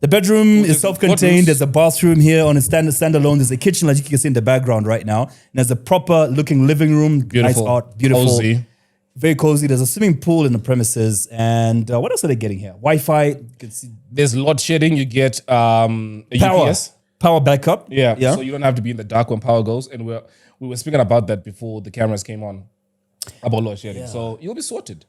The bedroom is What self-contained. rooms? There's a bathroom here on a standalone. There's a kitchen, like you can see in the background right now. And there's a proper-looking living room. Beautiful. Nice art. Beautiful. Cozy. Very cozy. There's a swimming pool in the premises. And what else are they getting here? Wi-Fi. You can see There's load shedding. You get a power. UPS. Power backup. Yeah. Yeah. So you don't have to be in the dark when power goes. And we were speaking about that before the cameras came on, about load shedding. So you'll be sorted.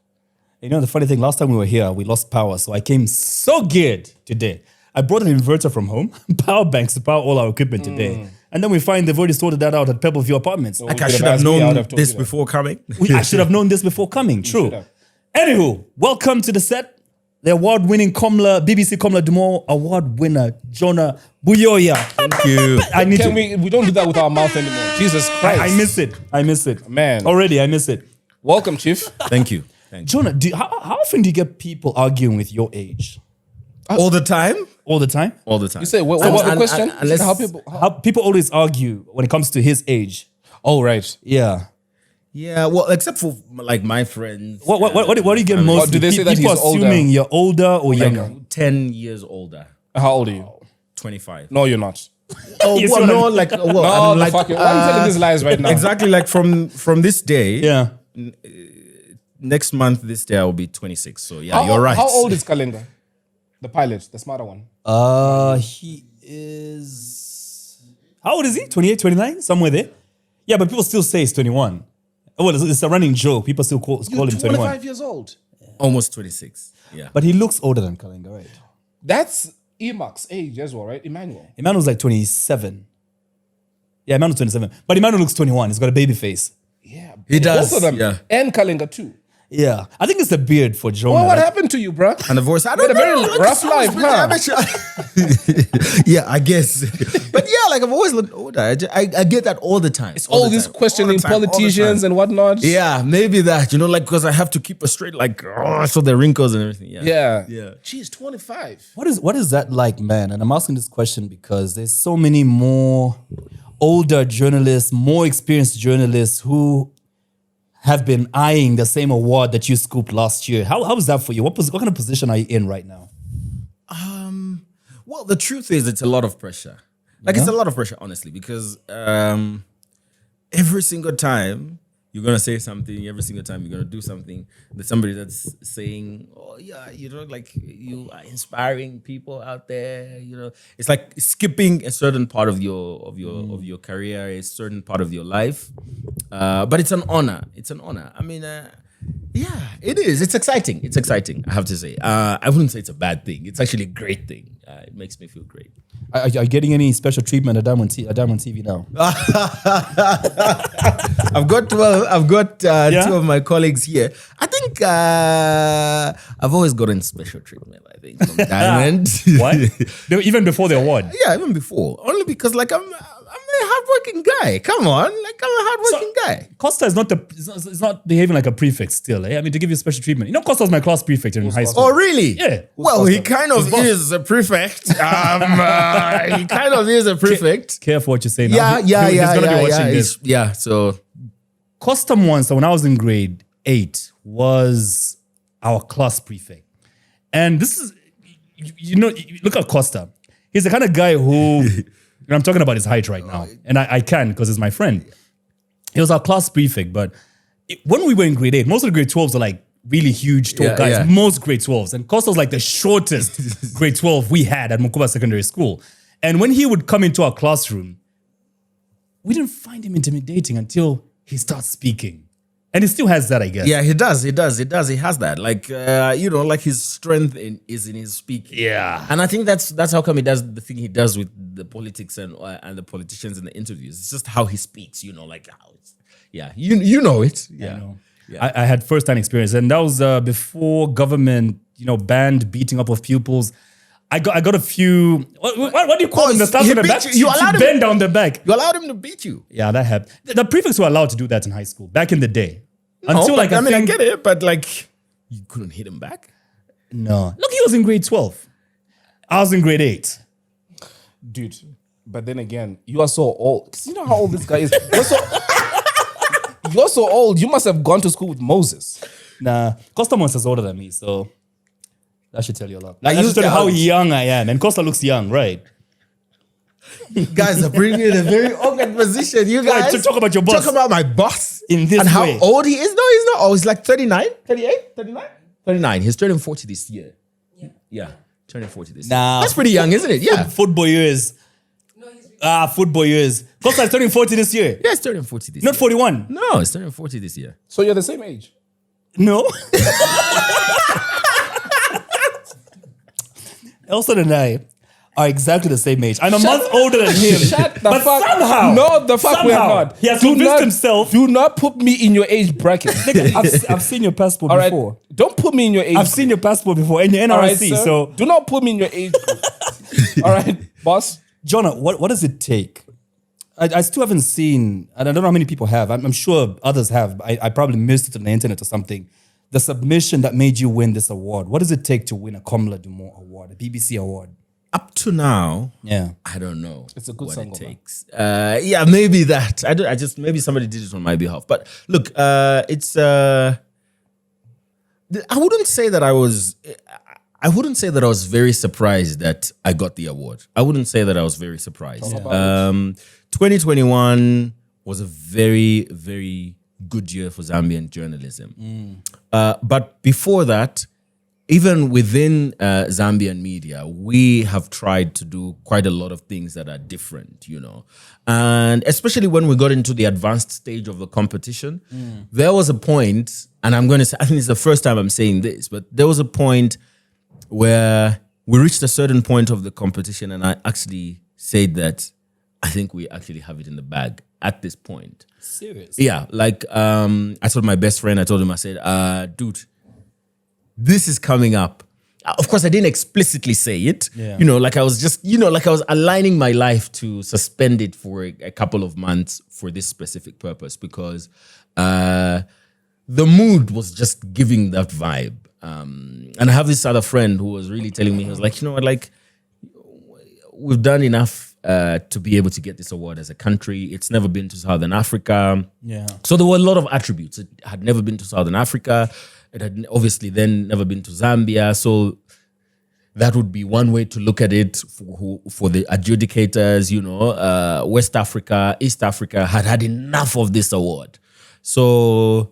You know, the funny thing, last time we were here, we lost power. So I came so geared today. I brought an inverter from home, power banks to power all our equipment today. And then we find they've already sorted that out at Pebble View Apartments. Like I should have known this before coming. I should have known this before coming. True. should have. Anywho, welcome to the set. The award-winning BBC Komla Dumor Award winner, Jonah Buyoya. Thank you. I need to. We don't do that with our mouth anymore. Jesus Christ. I miss it. I miss it. Man. Already, I miss it. Welcome, Chief. Thank you. Thank you. Jonah, how often do you get people arguing with your age? All the time? All the time? All the time. You say, what was the question? Unless How people... How people always argue when it comes to his age. Oh, right. Yeah. Yeah, well, except for like my friends. What do you get most? do they say that people he's older? assuming you're older or younger? Like 10 years older. How old are you? 25. No, you're not. Oh, You see well, what no, I'm- like, well, No, I'm the like, fucking... Why are you telling these lies right now? exactly like from this day, Yeah. next month, this day, I will be 26. So yeah, you're right. How old is Kalenga? The pilot, the smarter one. He is. How old is he? 28, 29? Somewhere there. Yeah, but people still say he's 21. Well, it's a running joke. People still call You're him 21. 25 years old. Almost 26. Yeah. But he looks older than Kalenga, right? That's Enoch's age as well, right? Emmanuel. Emmanuel's like 27. Yeah, Emmanuel's 27. But Emmanuel looks 21. He's got a baby face. Yeah. He does, Both of them. yeah. And Kalenga too. Yeah. I think it's the beard for Jonah. Well, what right? happened to you, bro? And the voice, I You had don't a very know. like, rough it sounds life, pretty amateur. Yeah, I guess. But yeah, like I've always looked older. I get that all the time. It's all these questioning politicians and whatnot. Yeah, maybe that, like, because I have to keep a straight, like, so the wrinkles and everything. Yeah. Yeah. Yeah. Geez, 25. What is that like, man? And I'm asking this question because there's so many more older journalists, more experienced journalists who have been eyeing the same award that you scooped last year. How is that for you? What kind of position are you in right now? Well, the truth is, it's a lot of pressure. Like, it's a lot of pressure, honestly, because every single time you're going to say something, every single time you're going to do something, there's somebody that's saying, oh, yeah, like, you are inspiring people out there, It's like skipping a certain part of your career, a certain part of your life. But it's an honor. It's an honor. I mean, yeah, it is. It's exciting. It's exciting, I have to say. I wouldn't say it's a bad thing. It's actually a great thing. It makes me feel great. Are you getting any special treatment at Diamond TV now? I've got Yeah? two of my colleagues here. I think I've always gotten special treatment, I think, from Diamond. What? Even before the award? Yeah, even before. Only because, like, I'm a hardworking guy. Come on. Like, I'm a hardworking guy. Costa is it's not behaving like a prefect still. Eh? I mean, to give you special treatment. Costa's my class prefect in high school. Oh, really? Yeah. Well, he kind of is a prefect. He kind of is a prefect. Careful what you say now. Yeah. He's gonna be watching this. Yeah, so... Costa once, when I was in grade 8, was our class prefect. And this is, look at Costa. He's the kind of guy who, and I'm talking about his height right now, and I can because he's my friend. He was our class prefect, but when we were in grade 8, most of the grade 12s are like really huge, tall guys, yeah. most grade 12s. And Costa was like the shortest grade 12 we had at Mukuba Secondary School. And when he would come into our classroom, we didn't find him intimidating until he starts speaking. And he still has that, I guess. Yeah, he does. He has that. Like, like his strength is in his speaking. Yeah. And I think that's how come he does the thing he does with the politics and the politicians in the interviews. It's just how he speaks, like how it's, yeah, you know it. Yeah. I know. Yeah. I had first-hand experience, and that was before government, banned beating up of pupils. I got a few. What do you call them? The stars he on the beat back. you. You allowed him- bend down the back. You allowed him to beat you. Yeah, that happened. The prefects were allowed to do that in high school back in the day. Until But, I think, get it, but like, you couldn't hit him back. No, look, he was in grade 12. I was in grade 8. Dude. But then again, you are so old. 'Cause you know how old this guy is. You're so old. You must have gone to school with Moses. Nah, Costa Mons is older than me, so That should tell you a lot. Like, That should you- tell you how young I am. And Costa looks young, right? guys are bringing me in a very awkward position. You guys to talk about your boss. Talk about my boss In this and how way. old he is. No, he's not. Oh, he's like 39, 38, 39, 39. He's turning 40 this year. Yeah, turning 40 this year. Nah. That's pretty young, isn't it? Yeah. Football years. Football years. Costa is turning 40 this year. Yeah, it's turning 40 this Not year. 41. No, it's turning 40 this year. So you're the same age. No. Elson and I are exactly the same age. I'm a month older than him. Shut the but fuck somehow. No, the fuck we are somehow, not. He has Do convinced not- himself. Do not put me in your age bracket. I've seen your passport All right. before. Don't put me in your age. I've seen your passport before and your NRC. All right, sir? So, do not put me in your age group. All right, boss. Jonah, what does it take? I still haven't seen, and I don't know how many people have. I'm sure others have. But I probably missed it on the internet or something. The submission that made you win this award. What does it take to win a Komla Dumor Award, a BBC award? Up to now, Yeah. I don't know. It's a good what song, it man. takes. Yeah, maybe that. I just maybe somebody did it on my behalf. But look, it's. I wouldn't say that I was. I wouldn't say that I was very surprised that I got the award. I wouldn't say that I was very surprised. 2021 was a very, very good year for Zambian journalism. But before that, even within Zambian media, we have tried to do quite a lot of things that are different, you know. And especially when we got into the advanced stage of the competition, there was a point, and I'm going to say, I think it's the first time I'm saying this, but there was a point where we reached a certain point of the competition, and I actually said that I think we actually have it in the bag at this point. Serious? Yeah, like I told my best friend, I told him, I said, dude, this is coming up. Of course, I didn't explicitly say it. Yeah. You know, like I was just, you know, like I was aligning my life to suspend it for a couple of months for this specific purpose because the mood was just giving that vibe. And I have this other friend who was really telling me, he was like, you know what, like, we've done enough to be able to get this award as a country. It's never been to Southern Africa. Yeah. So there were a lot of attributes. It had never been to Southern Africa. It had obviously then never been to Zambia. So that would be one way to look at it for the adjudicators, you know. West Africa, East Africa had enough of this award. So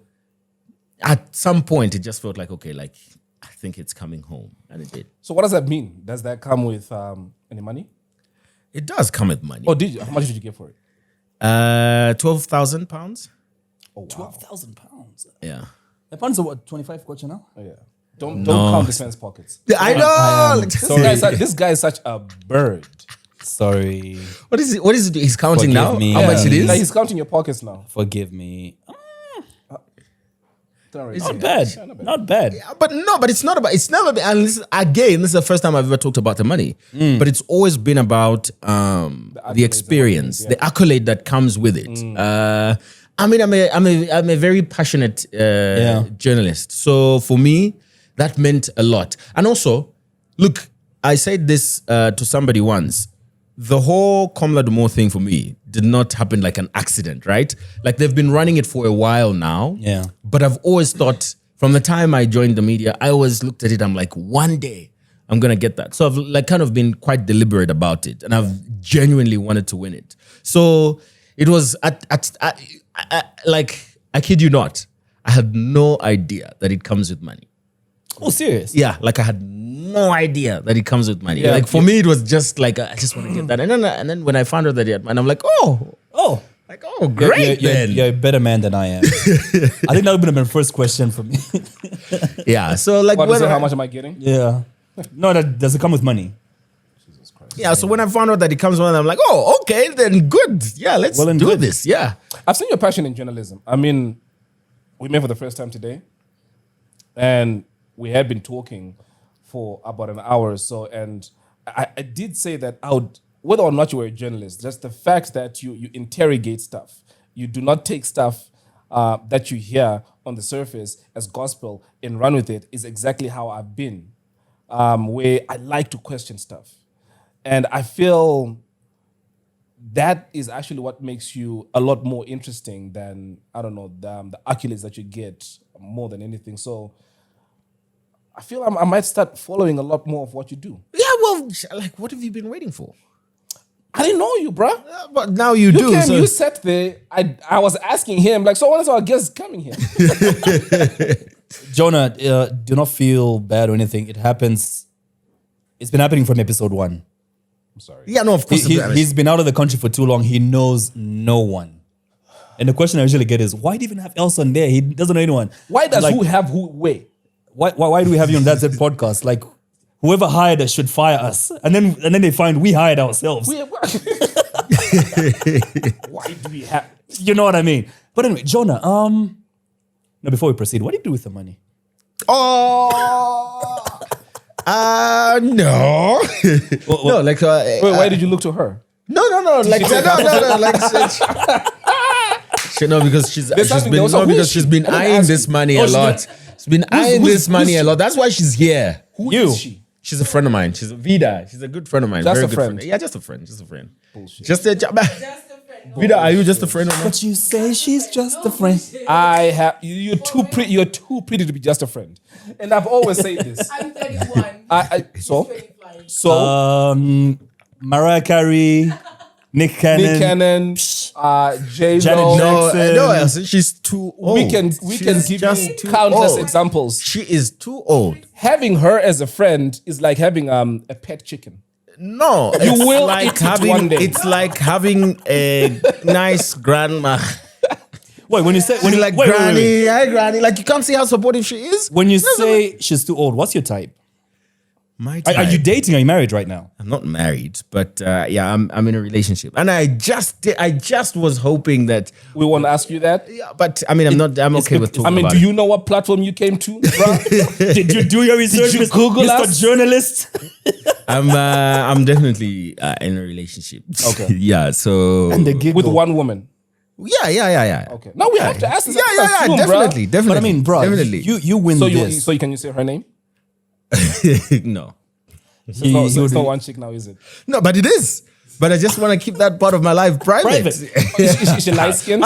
at some point, it just felt like, okay, like, I think it's coming home. And it did. So what does that mean? Does that come with any money? It does come with money. Oh, did you? How much did you get for it? £12,000. Oh, wow. 12,000 pounds. Yeah. The pounds are what, 25 kwacha now? Oh, yeah. Don't count defense pockets. I know. This guy is such a bird. Sorry. What is it? What is it? He's counting Forgive now. me. How much it is? Like he's counting your pockets now. Forgive me. Don't worry. Not bad. Not bad. But it's not about. It's never been. And this is the first time I've ever talked about the money. But it's always been about the experience, the accolade that comes with it. I mean, I'm a very passionate journalist. So for me, that meant a lot. And also, look, I said this to somebody once. The whole Komla Dumor thing for me did not happen like an accident, right? Like they've been running it for a while now. Yeah. But I've always thought from the time I joined the media, I always looked at it. I'm like, one day I'm going to get that. So I've like kind of been quite deliberate about it. And I've genuinely wanted to win it. So it was like, I kid you not, I had no idea that it comes with money. Oh, serious? Yeah, like I had no idea that it comes with money. Yeah. Like for me, it was just like I just want to get that. And then when I found out that it had money, I'm like, oh, great. You're a better man than I am. I think that would have been the first question for me. Yeah. So like, What is it? How much am I getting? Yeah. No, that does it come with money? yeah. So when I found out that it comes with money, I'm like, oh, okay, then good. Yeah, let's Well and do good. this. Yeah. I've seen your passion in journalism. I mean, we met for the first time today, and we had been talking for about an hour or so. And I did say that whether or not you were a journalist, just the fact that you interrogate stuff, you do not take stuff that you hear on the surface as gospel and run with it, is exactly how I've been, where I like to question stuff. And I feel that is actually what makes you a lot more interesting than, I don't know, the accolades that you get more than anything. So I feel I might start following a lot more of what you do. Yeah, well, like, what have you been waiting for? I didn't know you, bruh. But now you do. Came, so- you sat there. I was asking him, like, so when is our guest coming here? Jonah, do not feel bad or anything. It happens. It's been happening from episode 1. I'm sorry. Yeah, no, of course. He's been out of the country for too long. He knows no one. And the question I usually get is, why do you even have Elsa on there? He doesn't know anyone. Why does Like, who have who where? Why do we have you on that podcast? Like, whoever hired us should fire us. And then they find we hired ourselves. Why do we have? You know what I mean? But anyway, Jonah, now before we proceed, what do you do with the money? Oh, no. No, like, Wait, why did you look to her? no, like, no, like, no, because she's something- been, there was a no, who because is she's she? been I didn't eyeing ask this you. money Oh, a she's lot. She's been eyeing who's- this money who's- a lot. That's why she's here. Who You. is she? She's a friend of mine. She's a Vida. She's a good friend of mine. Just Very a good friend? Yeah, just a friend. Just a friend. Bullshit. Just a Vida, are you just a friend or not? But you say she's just a friend. I have you're too pretty. You're too pretty to be just a friend, and I've always said this. I'm 31. So 25. Mariah Carey, Nick Cannon. Nick Cannon, J Janet Lo. Jackson. No, Elsa, she's too old. We can She's give just you too countless old. examples. She is too old. Having her as a friend is like having a pet chicken. No, You it's will like eat it one day. It's like having a nice grandma. Wait, when you say when She's you, like wait, wait, granny, wait, wait. hi granny. Like, you can't see how supportive she is. When you say she's too old, what's your type? My Are you dating? Are you married right now? I'm not married, but yeah, I'm in a relationship, and I just was hoping that. We won't ask you that. Yeah, but I mean, I'm okay with talking I mean, about do it. you know what platform you came to, bro? Did you do your research? you Google Mr. us? Journalist? I'm definitely in a relationship. Okay. Yeah. So. And the gig With one woman. Yeah. Okay. Now we have to ask this. Yeah. Assume, Definitely. But I mean, bro, definitely. you win So this. can you say her name? No. It's You- not, so you it's do- not one chick now, is it? No, but it is. But I just want to keep that part of my life private. Private. Is she light skinned?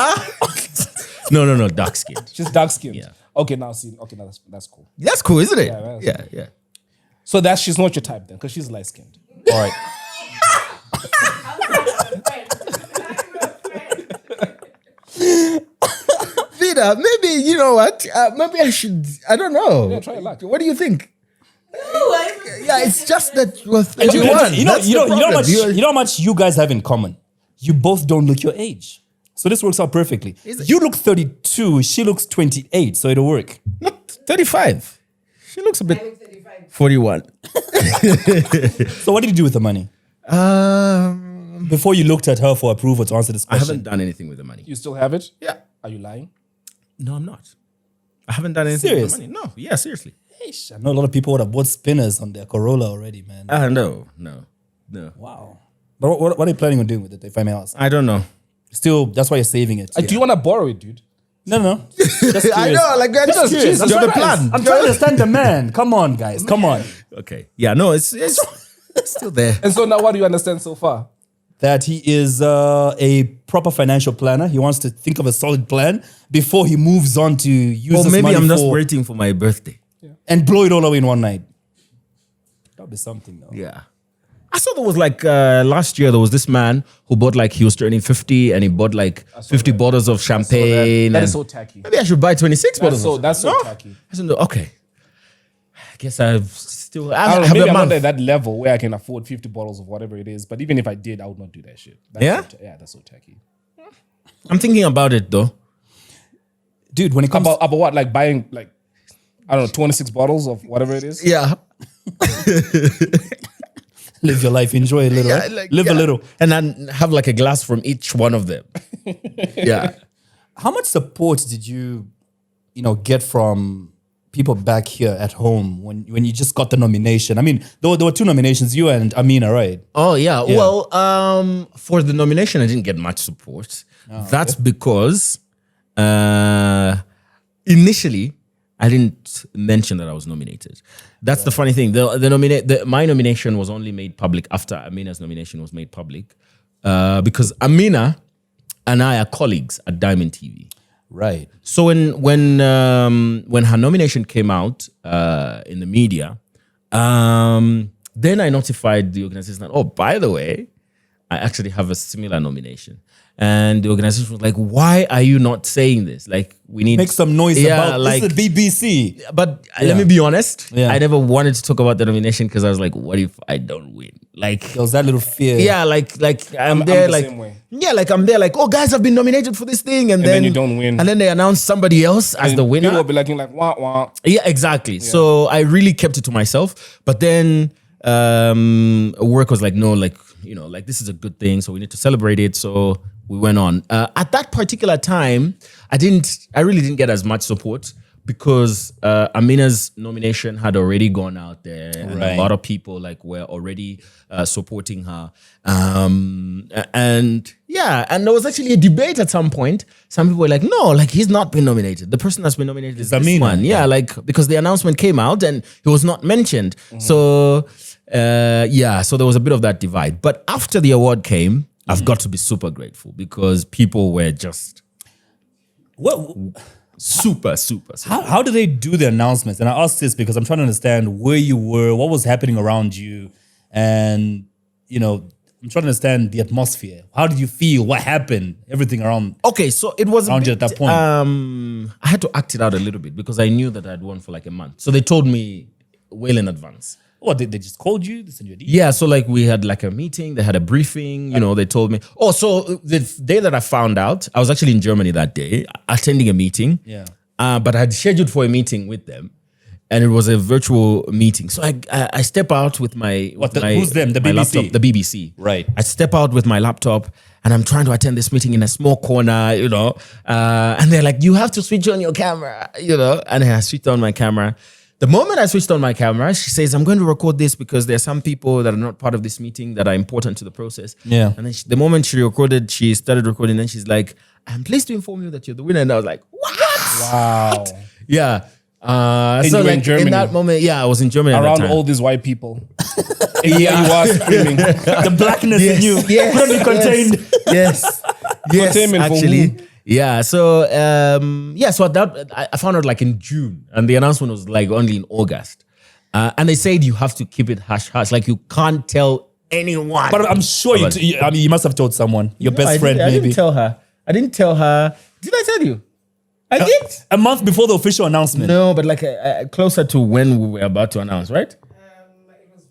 No, dark skin. She's dark skinned. Yeah. Okay, now see. Okay, now that's cool. That's cool, isn't it? Yeah, Yeah. So she's not your type then, because she's light skinned. All right. Vida, maybe, you know what? Maybe I should, I don't know. Yeah, try your luck. What do you think? I Yeah, it's just that you're And 31. you know That's the how much problem. you know how much you guys have in common. You both don't look your age, so this works out perfectly. it? You look 32. She looks 28, so it'll work. Not 35. She looks a bit look 35. 41. So what did you do with the money before you looked at her for approval to answer this I question? haven't done anything with the money. You still have it? Yeah. Are you lying? No, I'm not. I haven't done anything Serious? with the money. No, yeah, seriously. Eish, I know a lot of people would have bought spinners on their Corolla already, man. No. Wow. But what are you planning on doing with it, if I may ask? I don't know. Still, that's why you're saving it. Do you want to borrow it, dude? No. Just curious. I know, like, I'm just curious. I'm You have a trying- plan. I'm trying to understand the man. Come on, guys. Come on. Okay. Yeah, no, it's still there. And so now what do you understand so far? That he is a proper financial planner. He wants to think of a solid plan before he moves on to use Well, this maybe money I'm just for- waiting for my birthday. and blow it all away in one night. That'll be something, though. Yeah. I saw there was like last year, there was this man who bought like, he was turning 50 and he bought like 50 bottles of champagne. That is and- so tacky. Maybe I should buy 26 bottles. That's so No? tacky. I said, no, okay. I guess I've still, I don't know, have maybe a I'm not month. at that level where I can afford 50 bottles of whatever it is. But even if I did, I would not do that shit. That's Yeah? yeah, that's so tacky. I'm thinking about it though. Dude, when it comes About what? Like buying like, I don't know, 26 bottles of whatever it is? Yeah. live your life, enjoy a little, right? Live a little. And then have like a glass from each one of them. Yeah. How much support did you get from people back here at home when you just got the nomination? I mean, there were 2 nominations, you and Amina, right? Oh yeah. Well, for the nomination, I didn't get much support. That's because initially I didn't mention that I was nominated. That's the funny thing. My nomination was only made public after Amina's nomination was made public, because Amina and I are colleagues at Diamond TV. Right. So when her nomination came out in the media, then I notified the organization that, oh, by the way, I actually have a similar nomination. And the organization was like, why are you not saying this? Like, we need... Make some noise about like, this is the BBC. But let me be honest. Yeah. I never wanted to talk about the nomination because I was like, what if I don't win? Like... There was that little fear. Yeah, like I'm there, the like... same way. Yeah, like I'm there, like, oh, guys have been nominated for this thing. And then you don't win. And then they announce somebody else as the winner. People will be like, wah, wah. Yeah, exactly. So I really kept it to myself. But then work was like, no, like, you know, like this is a good thing. So we need to celebrate it. So we went on. At that particular time, I really didn't get as much support because Amina's nomination had already gone out there. And a lot of people like were already supporting her. And there was actually a debate at some point. Some people were like, no, like he's not been nominated. The person that's been nominated is this one. Yeah, like because the announcement came out and he was not mentioned. So so there was a bit of that divide. But after the award came, I've got to be super grateful because people were just super. How do they do the announcements? And I ask this because I'm trying to understand where you were, what was happening around you, and you know, I'm trying to understand the atmosphere. How did you feel? What happened? Everything around. Okay, so it was around you at that point. I had to act it out a little bit because I knew that I'd won for like a month. So they told me well in advance. What, they just called you? They sent you a detail? Yeah, so like we had like a meeting, they had a briefing, you know, they told me. Oh, so the day that I found out, I was actually in Germany that day, attending a meeting. Yeah. But I had scheduled for a meeting with them. And it was a virtual meeting. So I step out with my... who's them? The my BBC? Laptop, the BBC. Right. I step out with my laptop and I'm trying to attend this meeting in a small corner, you know. And they're like, you have to switch on your camera, you know. And I switched on my camera. The moment I switched on my camera, she says, I'm going to record this because there are some people that are not part of this meeting that are important to the process. Yeah. And then the moment she started recording, then she's like, I'm pleased to inform you that you're the winner. And I was like, what? Wow. Yeah. And So you were like in Germany. in that moment, I was in Germany at that Around time. all these white people. And here you are screaming. The blackness in you couldn't be contained. Yes. Containment for actually. who? Yeah. So so at that I found out like in June, and the announcement was like only in August. And they said you have to keep it hush, like you can't tell anyone. But I'm sure you must have told someone, your best friend I maybe. didn't tell her. Did I tell you? I did. A month before the official announcement. No, but like closer to when we were about to announce, right? It was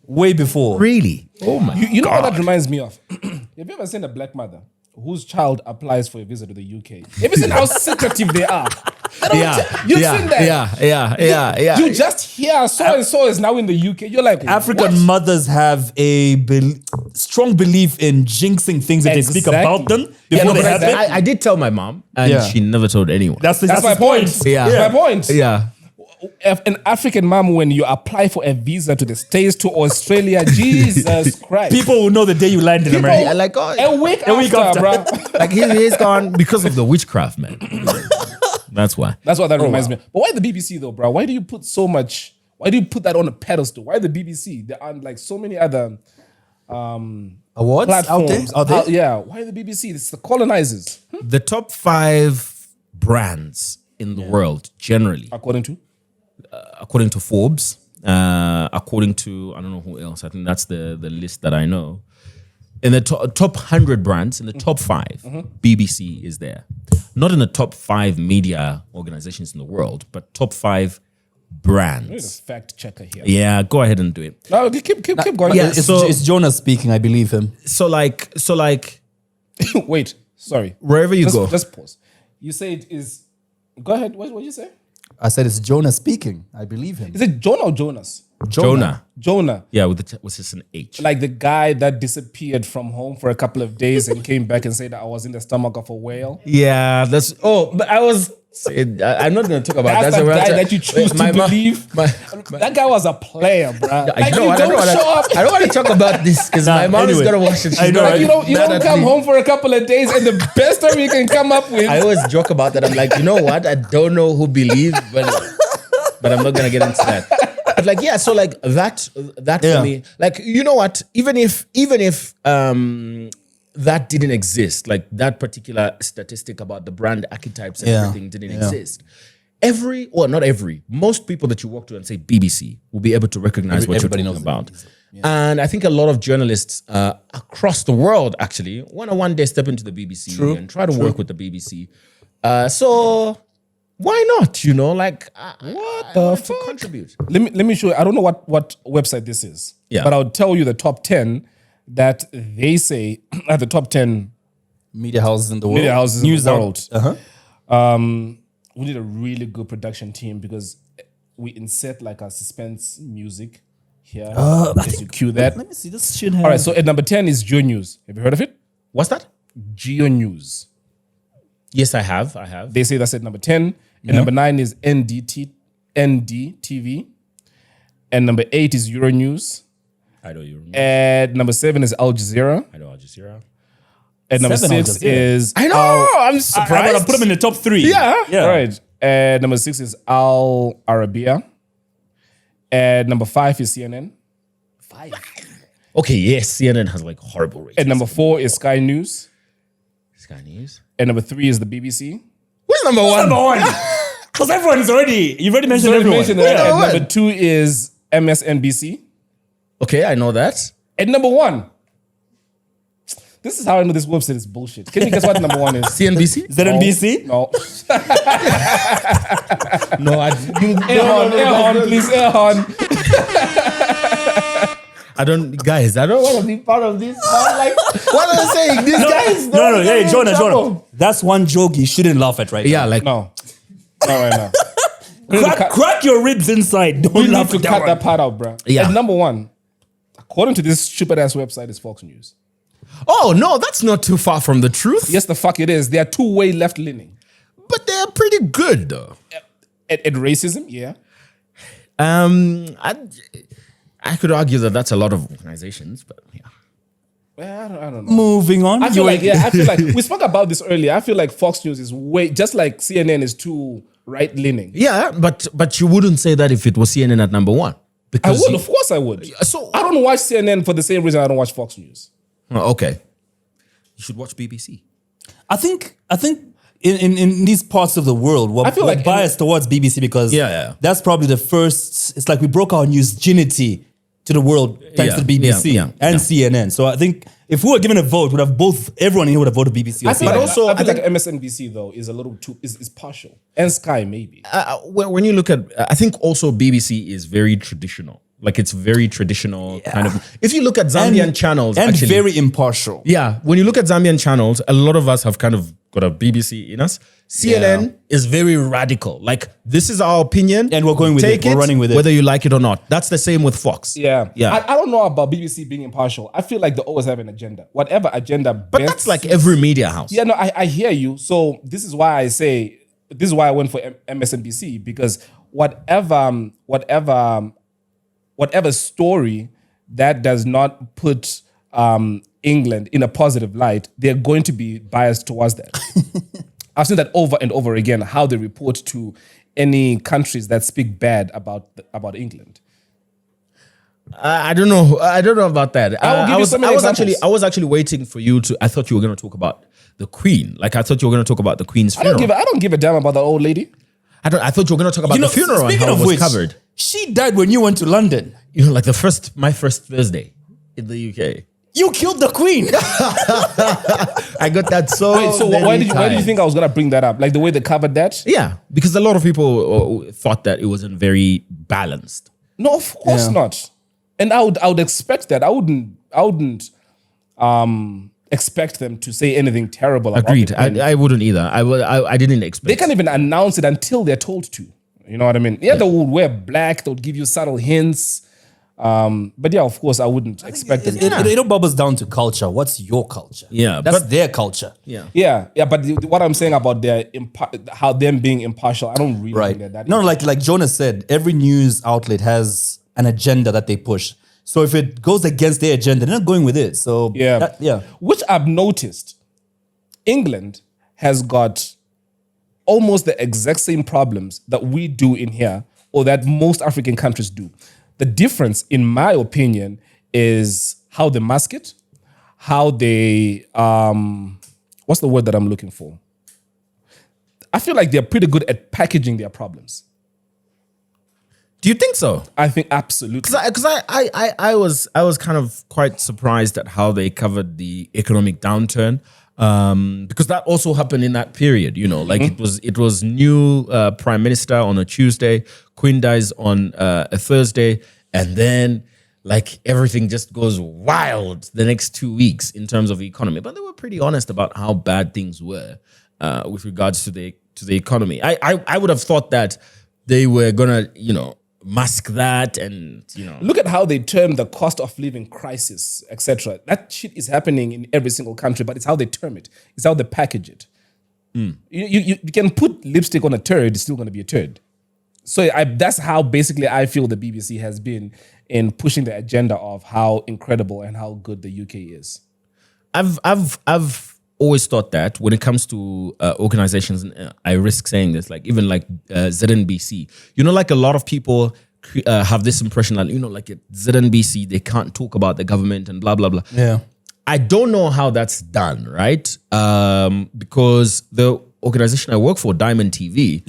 Way before. Really? Oh my You know what that reminds me of? Have you ever seen a black mother whose child applies for a visa to the UK? Have you seen how secretive they are? You've seen that? Yeah. You just hear so-and-so is now in the UK. You're like, African what? mothers have a strong belief in jinxing things that they speak about them before they happen. I did tell my mom, and she never told anyone. That's That's my his point. Yeah. That's my point. Yeah. An African mom, when you apply for a visa to the States, to Australia, Jesus Christ. People will know the day you land in People- America. Like, oh, A week after, bro. like he's gone because of the witchcraft, man. That's why. That's what that reminds me of. But why the BBC though, bro? Why do you put that on a pedestal? Why the BBC? There aren't like so many other Awards out there? platforms. Yeah. Why the BBC? It's the colonizers. The top 5 brands in the world, generally, According to Forbes, according to, I don't know who else. I think that's the list that I know. In the top 100 brands, in the top 5, BBC is there. Not in the top 5 media organizations in the world, but top 5 brands. There's a fact checker here. Yeah, go ahead and do it. No, keep going. Yeah, It's Jonah speaking, I believe him. So like, Wait, sorry. wherever you go. Just pause. You say it is. Go ahead. What did you say? I said it's Jonah speaking. I believe him. Is it Jonah or Jonas? Jonah. Jonah. Yeah, with just an H. Like the guy that disappeared from home for a couple of days and came back and said that I was in the stomach of a whale. Yeah, that's. Oh, but I was. I'm not going to talk about That's that. the guy that you choose to believe. My, That guy was a player, bro. I Like know, you I don't don't show up. want to talk about this because my mom is anyway. going to watch it. She's I know, gonna right? You be mad don't at come me. home for a couple of days and the best story you can come up with. I always joke about that. I'm like, you know what? I don't know who believes, but I'm not going to get into that. But like, yeah, so like that Yeah. for me, like, you know what? Even if that didn't exist. Like that particular statistic about the brand archetypes and everything didn't exist. Most people that you walk to and say BBC will be able to recognize what you're talking about. And I think a lot of journalists across the world actually want to one day step into the BBC and try to work with the BBC. So why not? You know, like what the fuck? To contribute. Let me show you. I don't know what website this is, but I'll tell you the top 10 that they say are the top 10 Media houses in the world. media houses News in the world. Uh-huh. We need a really good production team because we insert like a suspense music here. As you cue that. Let me see. This should have. All right, so at number 10 is Geo News. Have you heard of it? What's that? Geo News. Yes, I have. They say that's at number 10. And number 9 is NDTV. And number 8 is Euronews. I know you. At number 7 is Al Jazeera. I know Al Jazeera. At number 7 Al 6 Jazeera. is I know. I'm surprised. I put them in the top 3. Yeah. Yeah. All right. At number 6 is Al Arabiya. At number 5 is CNN. Okay, yes, CNN has like horrible ratings. At number 4 is Sky News. Sky News. At number 3 is the BBC. Where's number one? Number 1. Because everyone is already. You've already mentioned Sorry, everyone. mention that. Yeah, At what? number 2 is MSNBC. Okay, I know that. At number 1. This is how I know this website is bullshit. Can you guess what number 1 is? CNBC? Is that NBC? No. No, Air on, please, air on. I don't want to be part of this. I'm like, what are they saying? These guys. No. Hey, Jonah. That's one joke you shouldn't laugh at right Yeah, now. like No. Not right now. Crack your ribs inside. Don't We need laugh to at that cut one. that part out, bro. Yeah. At number 1, according to this stupid ass website, is Fox News. oh no, that's not too far from the truth. Yes, the fuck it is. They are two-way left leaning. But they're pretty good though. At racism, yeah. I could argue that that's a lot of organizations, but yeah. Well, I don't know. Moving on. I feel like we spoke about this earlier. I feel like Fox News is way just like CNN is too right leaning. Yeah, but you wouldn't say that if it was CNN at number one. I Because would, of course I would. So- I don't watch CNN for the same reason I don't watch Fox News. Oh, okay. You should watch BBC. I think in these parts of the world, we're, I feel we're like biased towards BBC because Yeah. that's probably the first. It's like we broke our newsginity to the world thanks Yeah, to the BBC yeah, and yeah. CNN. So I think if we were given a vote, would have everyone here would have voted BBC. Or I feel CNN. like, also, I feel I like MSNBC though is a little too is partial, and Sky maybe. When you look at, I think also BBC is very traditional. Like it's very traditional kind of. If you look at Zambian channels, and actually, very impartial. yeah, when you look at Zambian channels, a lot of us have kind of got a BBC in us. CNN is very radical. Like this is our opinion, And we're going with Take it. We're running with it. whether you like it or not. That's the same with Fox. Yeah. yeah. I don't know about BBC being impartial. I feel like they always have an agenda. Whatever agenda. But that's like every media house. Yeah, no, I hear you. So this is why I went for MSNBC because whatever story that does not put England in a positive light, they're going to be biased towards that. I've seen that over and over again, how they report to any countries that speak bad about England. I don't know. I don't know about that. I will give you so many examples. I was actually waiting for you to. I thought you were going to talk about the Queen. Like I thought you were going to talk about the Queen's I funeral. don't give a damn about the old lady. I thought you were going to talk about the funeral and speaking how of it was which, covered. she died when you went to London. You know, like my first Thursday in the UK. You killed the Queen. I got that so. Wait, so many why did you times. think I was gonna bring that up? Like the way they covered that? Yeah, because a lot of people thought that it wasn't very balanced. No, of course not. And I would expect that. I wouldn't expect them to say anything terrible about Agreed. the Queen. I wouldn't either. I didn't expect. They can't even announce it until they're told to. You know what I mean? Yeah, they would wear black. They would give you subtle hints. But yeah, of course, I wouldn't expect them. It all bubbles down to culture. What's your culture? Yeah, That's but- their culture. Yeah. Yeah. But what I'm saying about how them being impartial, I don't really think they're that. No, like Jonah said, every news outlet has an agenda that they push. So if it goes against their agenda, they're not going with it. So Yeah. Which I've noticed, England has got almost the exact same problems that we do in here, or that most African countries do. The difference, in my opinion, is how they mask it, how they what's the word that I'm looking for? I feel like they're pretty good at packaging their problems. Do you think so? I think absolutely. Because I was kind of quite surprised at how they covered the economic downturn. Because that also happened in that period, like it was new prime minister on a Tuesday, Queen dies on a Thursday, and then like everything just goes wild the next 2 weeks in terms of the economy. But they were pretty honest about how bad things were with regards to the economy. I would have thought that they were gonna, mask that and, Look at how they term the cost of living crisis, etc. That shit is happening in every single country, but it's how they term it. It's how they package it. You can put lipstick on a turd, it's still going to be a turd. So that's how basically I feel the BBC has been in pushing the agenda of how incredible and how good the UK is. I've always thought that when it comes to organizations, and I risk saying this, like even like ZNBC, like a lot of people have this impression that, like at ZNBC, they can't talk about the government and blah, blah, blah. Yeah. I don't know how that's done, right? Because the organization I work for, Diamond TV,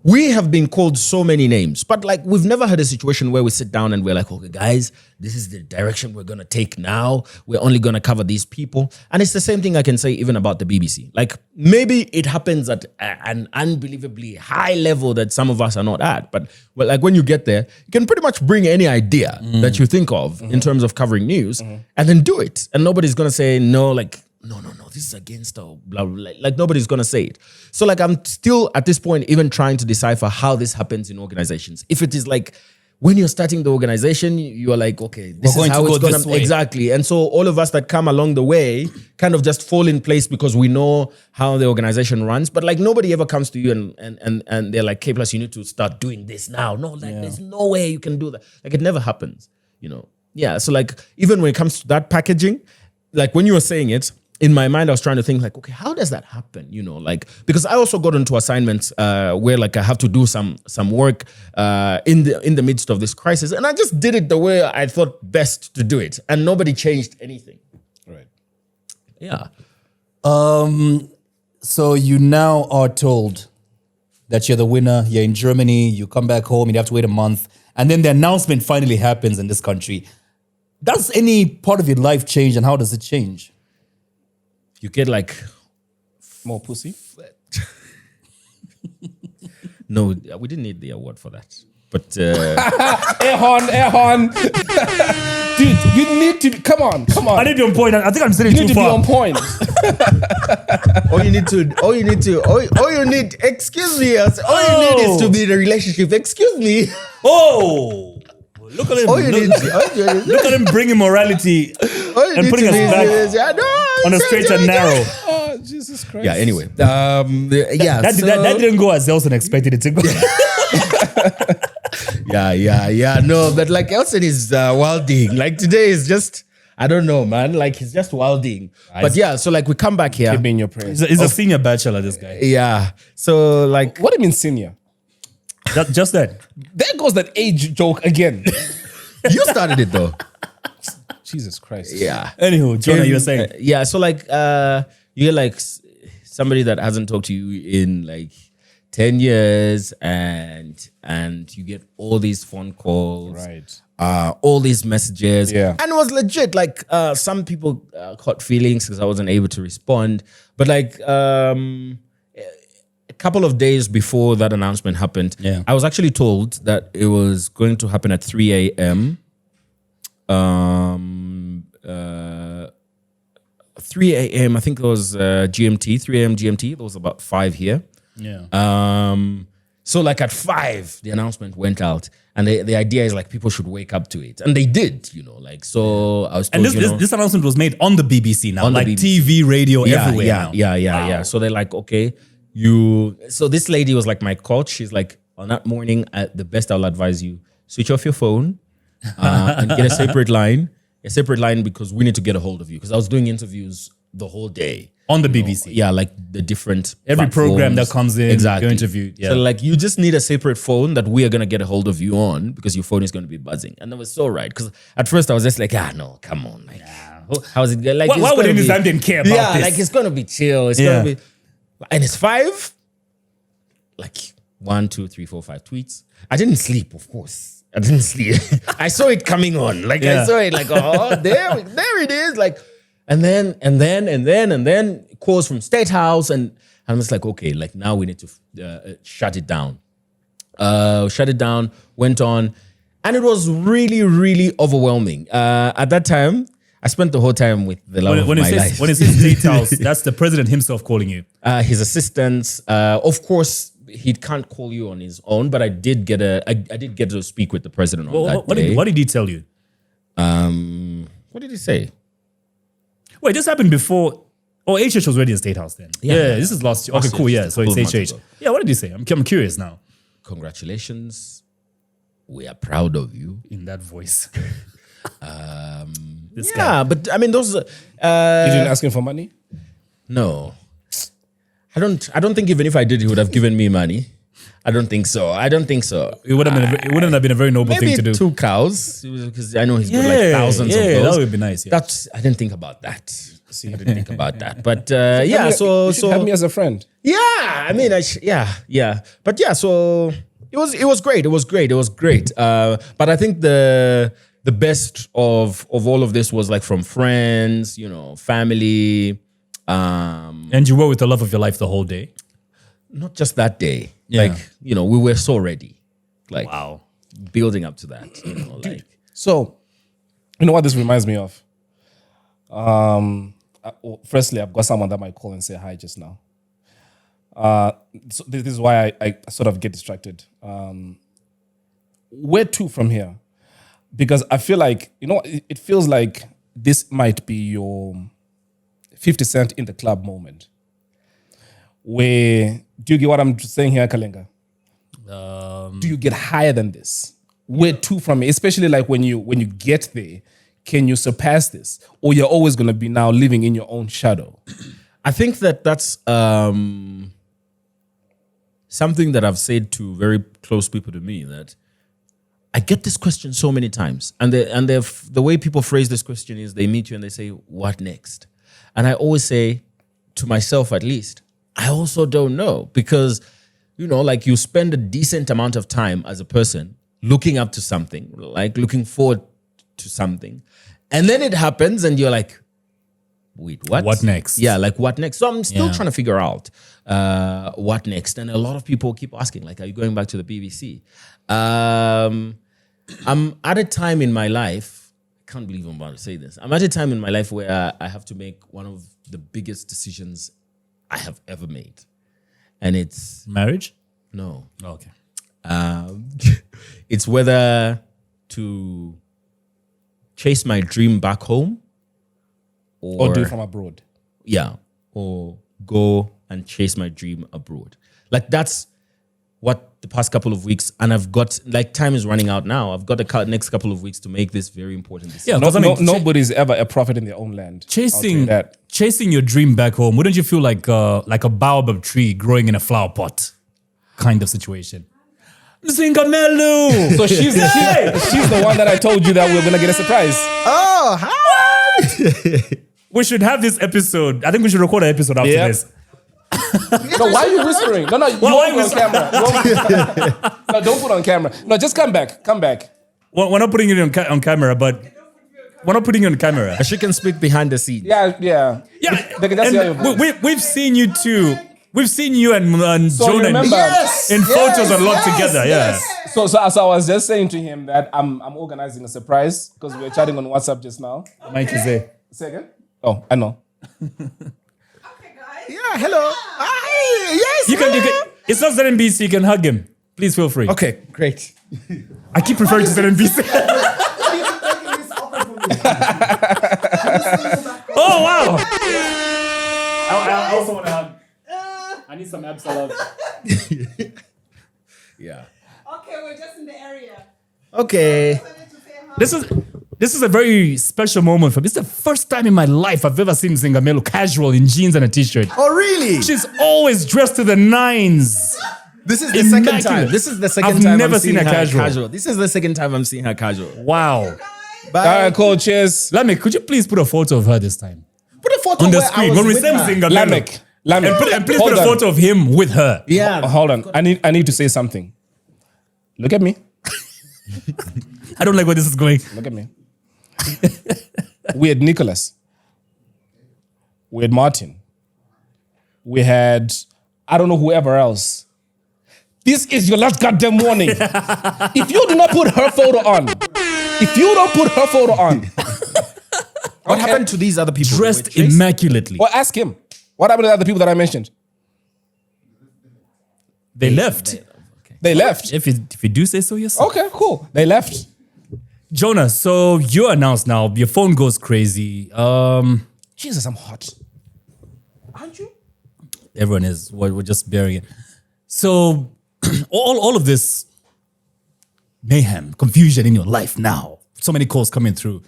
we have been called so many names, but like we've never had a situation where we sit down and we're like, okay, guys, this is the direction we're going to take now. We're only going to cover these people. And it's the same thing I can say even about the BBC. Like maybe it happens at an unbelievably high level that some of us are not at. But like when you get there, you can pretty much bring any idea that you think of in terms of covering news and then do it. And nobody's going to say, no, like, no, this is against our blah, blah, like nobody's going to say it. So like I'm still at this point even trying to decipher how this happens in organizations. If it is like when you're starting the organization, you are like, okay, this is how it's going to exactly. And so all of us that come along the way kind of just fall in place because we know how the organization runs. But like nobody ever comes to you and they're like, K+, you need to start doing this now. No, like there's no way you can do that. Like it never happens, Yeah. So like even when it comes to that packaging, like when you were saying it, in my mind, I was trying to think like, okay, how does that happen? Like, because I also got into assignments where like I have to do some work in the midst of this crisis. And I just did it the way I thought best to do it. And nobody changed anything. Right. Yeah. So you now are told that you're the winner, you're in Germany, you come back home, you have to wait a month. And then the announcement finally happens in this country. Does any part of your life change and how does it change? You get like more pussy. No, we didn't need the award for that. But Ehon. Dude, you need to come on. I need to be on point. I think I'm sitting too far. You need to be on point. Excuse me. All you need is to be in a relationship. Excuse me. Oh, look at him. Look at him bringing morality and putting us back on a straight and narrow. Oh, Jesus Christ. Yeah, anyway. That didn't go as Elson expected it to go. Yeah. No, but like Elson is wilding. Like today is just, I don't know, man. Like he's just wilding. But yeah, so like we come back here. Keep me in your prayers. He's a senior bachelor, this guy. Yeah. So like. What do you mean senior? Just that. There goes that age joke again. You started it though. Jesus Christ. Yeah. Anywho, Jonah, you were saying. Yeah, so like you're like somebody that hasn't talked to you in like 10 years and you get all these phone calls. Right. All these messages. Yeah. And it was legit. Like some people caught feelings because I wasn't able to respond. But like a couple of days before that announcement happened, I was actually told that it was going to happen at 3 a.m. 3 a.m. I think it was GMT, 3 a.m. GMT. It was about 5 here. Yeah. So like at 5, the announcement went out, and the idea is like people should wake up to it, and they did, like so. I was told, and this announcement was made on the BBC now, on like TV, radio, everywhere. Now. Yeah. So they're like, okay, So this lady was like my coach. She's like, on that morning, the best I'll advise you, switch off your phone and get a separate line. A separate line because we need to get a hold of you. Because I was doing interviews the whole day. On the BBC. Yeah, like the different every platforms. program that comes in, you're interviewed. Yeah. So like you just need a separate phone that we are going to get a hold of you on because your phone is going to be buzzing. And that was so right. Because at first I was just like, no, come on. Like, how's it going? Like, Why would any Zambian care about this? like it's gonna be chill. It's gonna be, and it's 5, like 1, 2, 3, 4, 5 tweets. I didn't sleep, of course. I didn't sleep. I saw it coming on. Like I saw it. Like there it is. Like, and then calls from State House, and I'm just like, okay, like now we need to shut it down. Shut it down. Went on, and it was really, really overwhelming. At that time, I spent the whole time with the love of my life. When it says State House, that's the president himself calling you. His assistants, of course. He can't call you on his own, but I did get to speak with the president on that day. What did he tell you? What did he say? Wait, this happened before. Oh, HH was already in State House then. Yeah, this is last year. Okay, cool. Yeah, so it's HH. Yeah, what did he say? I'm curious now. Congratulations. We are proud of you. In that voice. But I mean, those. You didn't ask him for money? No. I don't think even if I did, he would have given me money. I don't think so. It wouldn't have been a very noble thing to do. 2 cows, because I know he's got like thousands of those. That would be nice. Yeah. I didn't think about that. I didn't think about that. But you should have me as a friend. Yeah, I mean, But yeah, so it was great. It was great. But I think the best of all of this was like from friends, family. And you were with the love of your life the whole day? Not just that day. Yeah. Like, we were so ready. Like, wow. Building up to that. Like. So, you know what this reminds me of? Firstly, I've got someone that might call and say hi just now. So this is why I sort of get distracted. Where to from here? Because I feel like, it feels like this might be your 50 Cent in the club moment. Where, do you get what I'm saying here, Kalenga? Do you get higher than this? Where to from it? Especially like when you get there, can you surpass this? Or you're always going to be now living in your own shadow? I think that's something that I've said to very close people to me, that I get this question so many times. And the way people phrase this question is they meet you and they say, what next? And I always say, to myself at least, I also don't know. Because, like you spend a decent amount of time as a person looking up to something, like looking forward to something. And then it happens and you're like, wait, what? What next? Yeah, like what next? So I'm still trying to figure out what next. And a lot of people keep asking, like, are you going back to the BBC? I'm at a time in my life, I can't believe I'm about to say this. I'm at a time in my life where I have to make one of the biggest decisions I have ever made. And it's... Marriage? No. Oh, okay. It's whether to chase my dream back home Or do it from abroad. Yeah. Or go and chase my dream abroad. Like that's what the past couple of weeks, and I've got, like, time is running out now. I've got the next couple of weeks to make this very important decision. Yeah, nobody's ever a prophet in their own land. Chasing your dream back home, wouldn't you feel like a baobab tree growing in a flower pot kind of situation? Zingamelu! So she's the one that I told you that we were going to get a surprise. Oh, how? We should have this episode. I think we should record an episode after this. No, why are you whispering? No, you won't put on camera. No, don't put on camera. No, just come back. We're not putting it on camera, but we're not putting it on camera. She can speak behind the scenes. Yeah. They can just hear we've seen you too. We've seen you and Jonah in photos a lot together. Yes. So I was just saying to him that I'm organizing a surprise because we were chatting on WhatsApp just now. Mike is there. Say again? Oh, I know. Yeah, hello. Hi, yes. You can. It's not ZNBC. You can hug him. Please feel free. Okay, great. I keep referring to ZNBC. Oh wow! I also want to hug. I need some Absolute. Yeah. Okay, we're just in the area. Okay. This is a very special moment for me. It's the first time in my life I've ever seen Zingamelu casual in jeans and a t-shirt. Oh, really? She's always dressed to the nines. This is the second time. This is the second time I've never seen her casual. This is the second time I'm seeing her casual. Wow. Bye. All right, cool. Cheers. Lamek, could you please put a photo of her this time? Put a photo On the where I screen. was When we with send her. Zingamelo. Lamek. And please Hold put a on. photo of him with her. Yeah. Hold on. I need to say something. Look at me. I don't like where this is going. Look at me. We had Nicholas. We had Martin. We had, I don't know, whoever else. This is your last goddamn warning. If you do not put her photo on, What happened to these other people? Dressed Wait, Trace? immaculately. well, ask him. What happened to the other people that I mentioned? They left. They left. If you do say so yourself. Okay, cool. They left. Jonah, so you're announced now. Your phone goes crazy. Jesus, I'm hot. Aren't you? Everyone is. We're just bearing it. So all of this mayhem, confusion in your life now. So many calls coming through.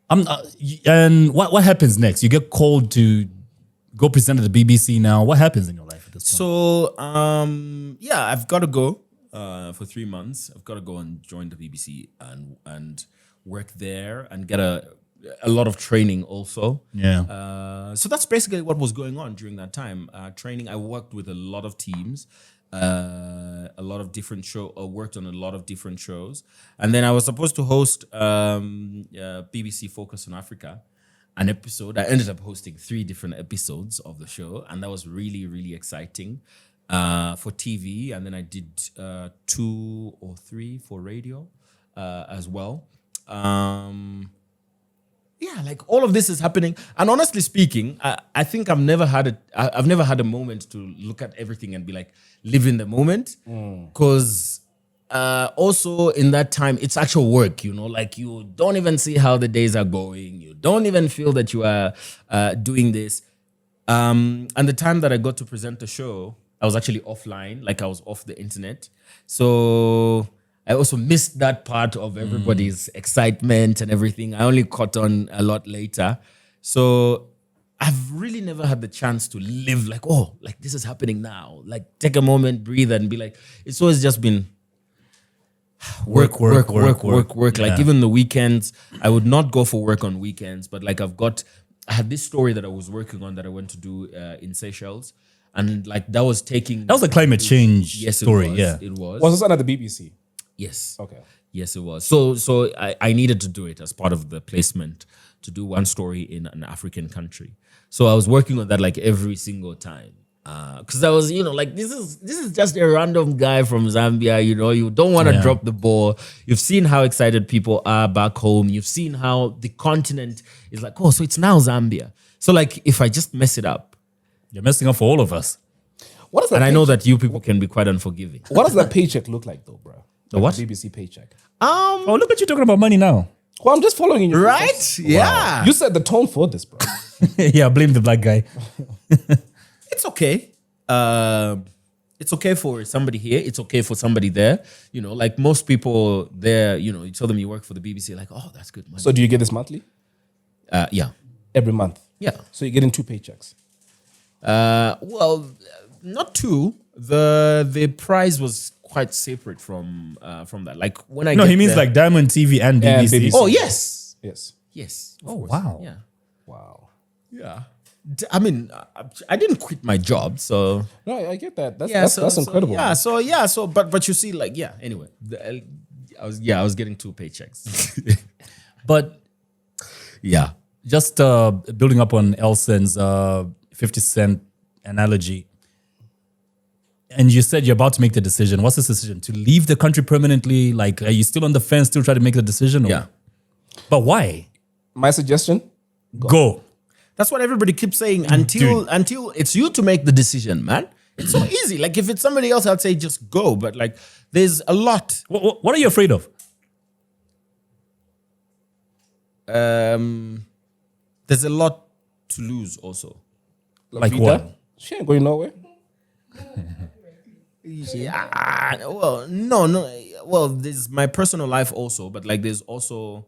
And what happens next? You get called to go present at the BBC now. What happens in your life at this point? So, yeah, I've got to go for 3 months. I've got to go and join the BBC and work there and get a lot of training also. Yeah. So that's basically what was going on during that time. Training, I worked with a lot of teams, a lot of different worked on a lot of different shows. And then I was supposed to host BBC Focus on Africa, an episode. I ended up hosting 3 different episodes of the show. And that was really, really exciting for TV. And then I did 2 or 3 for radio as well. Yeah, like all of this is happening. And honestly speaking, I think I've never had a moment to look at everything and be like, live in the moment. Because also in that time, it's actual work, like you don't even see how the days are going. You don't even feel that you are doing this. And the time that I got to present the show, I was actually offline, like I was off the internet. So I also missed that part of everybody's excitement and everything. I only caught on a lot later. So I've really never had the chance to live like, oh, like this is happening now. Like take a moment, breathe and be like, it's always just been work. Like Yeah. even the weekends, I would not go for work on weekends, but like I had this story that I was working on that I went to do in Seychelles. And like that was a climate change story. It was. Yeah. It was. Was this under the BBC? Yes. Okay. Yes, it was. So I needed to do it as part of the placement to do one story in an African country. So I was working on that like every single time. Because I was, like this is just a random guy from Zambia, you don't want to drop the ball. You've seen how excited people are back home. You've seen how the continent is like, oh, so it's now Zambia. So like if I just mess it up. You're messing up for all of us. What is that? And I know that you people can be quite unforgiving. What does that paycheck look like, though, bro? The what? BBC paycheck. Oh, look at you talking about money now. Well, I'm just following you. Right? Yeah. You set the tone for this, bro. Yeah, blame the black guy. It's okay. It's okay for somebody here. It's okay for somebody there. Like most people there, you tell them you work for the BBC, like, oh, that's good money. So do you get this monthly? Yeah. Every month? Yeah. So you're getting 2 paychecks? Well, not 2. The prize was quite separate from that. Like when I No, get he means there- like Diamond TV and BBC. And BBC. Oh yes, Yes. yes. Oh, wow. Yeah. Wow. Yeah. I mean, I didn't quit my job, so No, I get that. That's incredible. So but you see, like, yeah. Anyway, I was getting 2 paychecks. But Yeah. just building up on Elson's 50 Cent analogy, and you said you're about to make the decision. What's this decision? To leave the country permanently? Like, are you still on the fence, still trying to make the decision? Or? Yeah. But why? My suggestion? Go. That's what everybody keeps saying until it's you to make the decision, man. It's so easy. Like if it's somebody else, I'd say just go. But like there's a lot. What are you afraid of? There's a lot to lose also. Like Vita? what? She ain't going nowhere. Yeah. Well, no. Well, there's my personal life also, but like there's also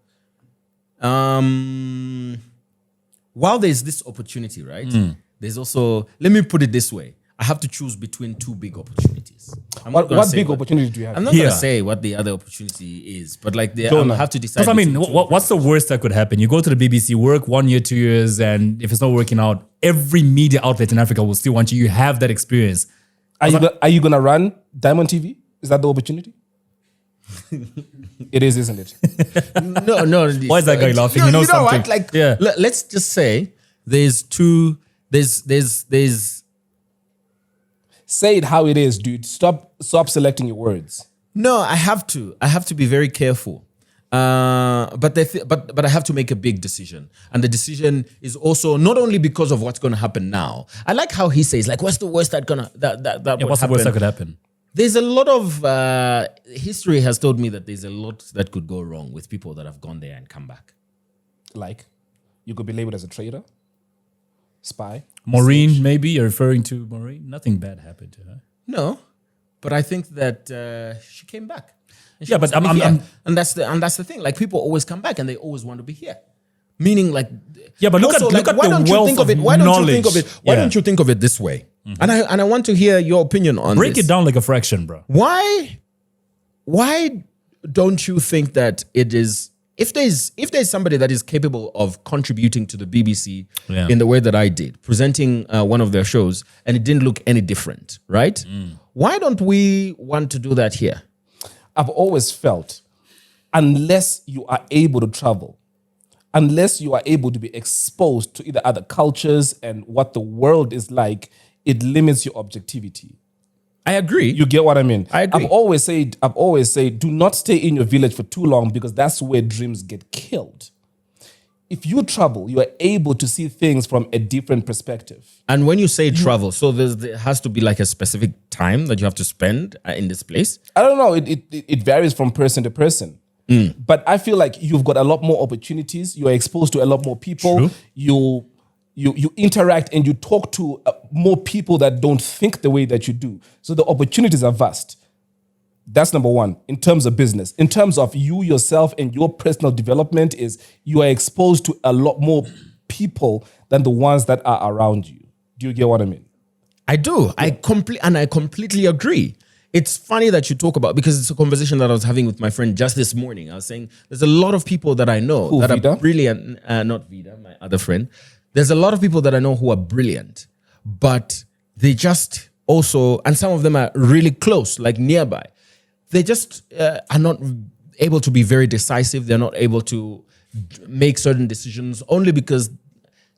while there's this opportunity, right? There's also, let me put it this way. I have to choose between two big opportunities. What big opportunity do you have? I'm not going to say what the other opportunity is, but like I have to decide. Because I mean, between two what's the worst that could happen? You go to the BBC, work 1 year, 2 years, and if it's not working out, every media outlet in Africa will still want you. You have that experience. Are you going to run Diamond TV? Is that the opportunity? It is, isn't it? No. Why is that guy laughing? You know something. What? Like, yeah. Let's just say there's Say it how it is, dude. Stop selecting your words. No, I have to be very careful. But I have to make a big decision, and the decision is also not only because of what's going to happen now. I like how he says, like, what's the worst that would What's the worst that could happen? There's a lot of history has told me that there's a lot that could go wrong with people that have gone there and come back. Like, you could be labeled as a traitor, spy. Maureen, maybe you're referring to Maureen. Nothing bad happened to her. No, but I think that she came back. Yeah, but and that's the thing. Like, people always come back and they always want to be here. Meaning, like, yeah, but look also, at the why don't wealth you think of it? Why don't you think of it? Why Yeah. don't you think of it this way? And I want to hear your opinion on Break this. it down like a fraction, bro. Why don't you think that it is, if there's somebody that is capable of contributing to the BBC in the way that I did, presenting one of their shows, and it didn't look any different, right? Why don't we want to do that here? I've always felt, unless you are able to travel, unless you are able to be exposed to either other cultures and what the world is like, it limits your objectivity. I agree. You get what I mean? I agree. I've always said, do not stay in your village for too long, because that's where dreams get killed. If you travel, you are able to see things from a different perspective. And when you say travel, so there has to be like a specific time that you have to spend in this place? I don't know. It varies from person to person. But I feel like you've got a lot more opportunities. You are exposed to a lot more people. True. You interact and you talk to more people that don't think the way that you do. So the opportunities are vast. That's number one, in terms of business. In terms of you yourself and your personal development, is you are exposed to a lot more people than the ones that are around you. Do you get what I mean? I do. I completely agree. It's funny that you talk about, because it's a conversation that I was having with my friend just this morning. I was saying there's a lot of people that I know that Vida? are brilliant. Not Vida, my other friend. There's a lot of people that I know who are brilliant, but they just also, and some of them are really close, like nearby. They just are not able to be very decisive. They're not able to make certain decisions only because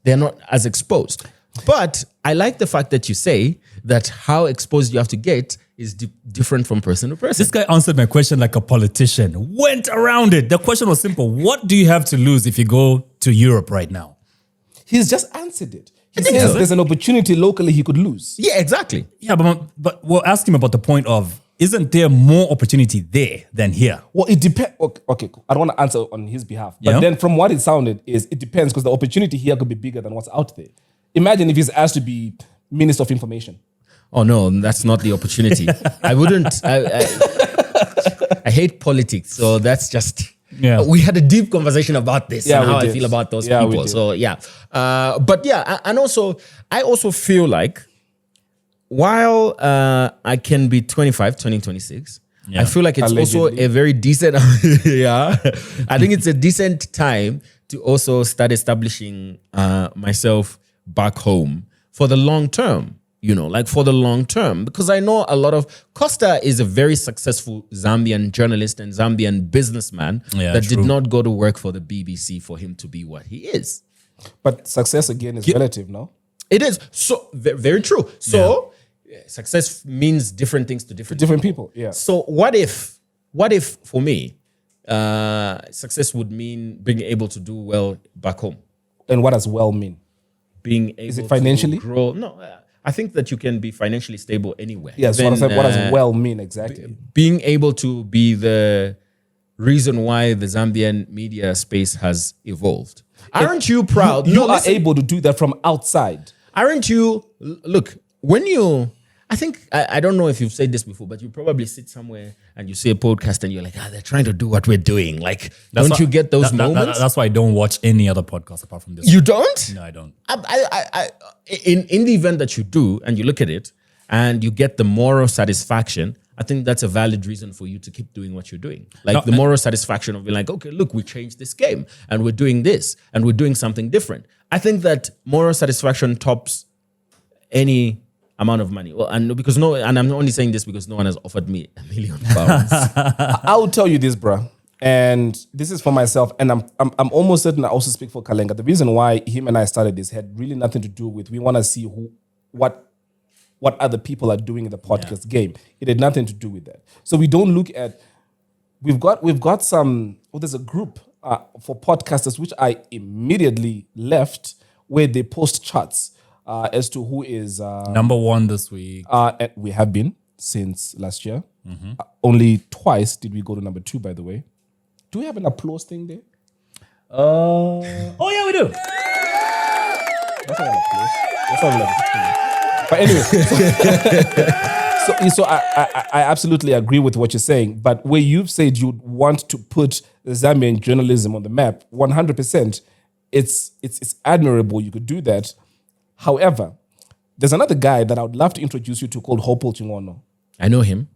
they're not as exposed. But I like the fact that you say that how exposed you have to get is different from person to person. This guy answered my question like a politician. Went around it. The question was simple. What do you have to lose if you go to Europe right now? He's just answered it. He says there's an opportunity locally he could lose. Yeah, exactly. Yeah, but we'll ask him about the point of, isn't there more opportunity there than here? Well, it depends. Okay, cool. I don't want to answer on his behalf. But then from what it sounded is, it depends, because the opportunity here could be bigger than what's out there. Imagine if he's asked to be Minister of Information. Oh no, that's not the opportunity. I wouldn't. I hate politics, so that's just. Yeah. We had a deep conversation about this and how I did. feel about those Yeah, we people. did. So yeah, but yeah, and also I also feel like while I can be 25, turning 26, I feel like it's also a very decent. Yeah, I think it's a decent time to also start establishing myself back home for the long term. You know, like for the long term, because I know a lot of Costa is a very successful Zambian journalist and Zambian businessman that did not go to work for the BBC for him to be what he is. But success again is relative, no? It is so very true. So success means different things to different people. Yeah. So what if for me, success would mean being able to do well back home? And what does well mean? Being able Is it financially? to grow? No. I think that you can be financially stable anywhere. Yes, what does well mean exactly? Being able to be the reason why the Zambian media space has evolved. Aren't you proud? You are able to do that from outside. Aren't you? Look, when you, I think, I don't know if you've said this before, but you probably sit somewhere and you see a podcast and you're like, they're trying to do what we're doing. Like, don't you get those moments? That's why I don't watch any other podcast apart from this. You don't? No, I don't. In the event that you do and you look at it, and you get the moral satisfaction, I think that's a valid reason for you to keep doing what you're doing. Like the moral satisfaction of being like, okay, look, we changed this game and we're doing this and we're doing something different. I think that moral satisfaction tops any amount of money. Well, and I'm only saying this because no one has offered me £1 million. I will tell you this, bruh. And this is for myself, and I'm almost certain I also speak for Kalenga. The reason why him and I started this had really nothing to do with we want to see what other people are doing in the podcast game. It had nothing to do with that. So we don't look at we've got some. Well, there's a group for podcasters which I immediately left where they post charts as to who is number one this week. And we have been since last year. Only twice did we go to number 2. By the way. Do we have an applause thing there? Oh yeah, we do. That's not an applause. That's not an applause. But anyway, so I absolutely agree with what you're saying. But where you've said you'd want to put Zambian journalism on the map, 100%, it's admirable. You could do that. However, there's another guy that I would love to introduce you to called Hopel Chingono. I know him.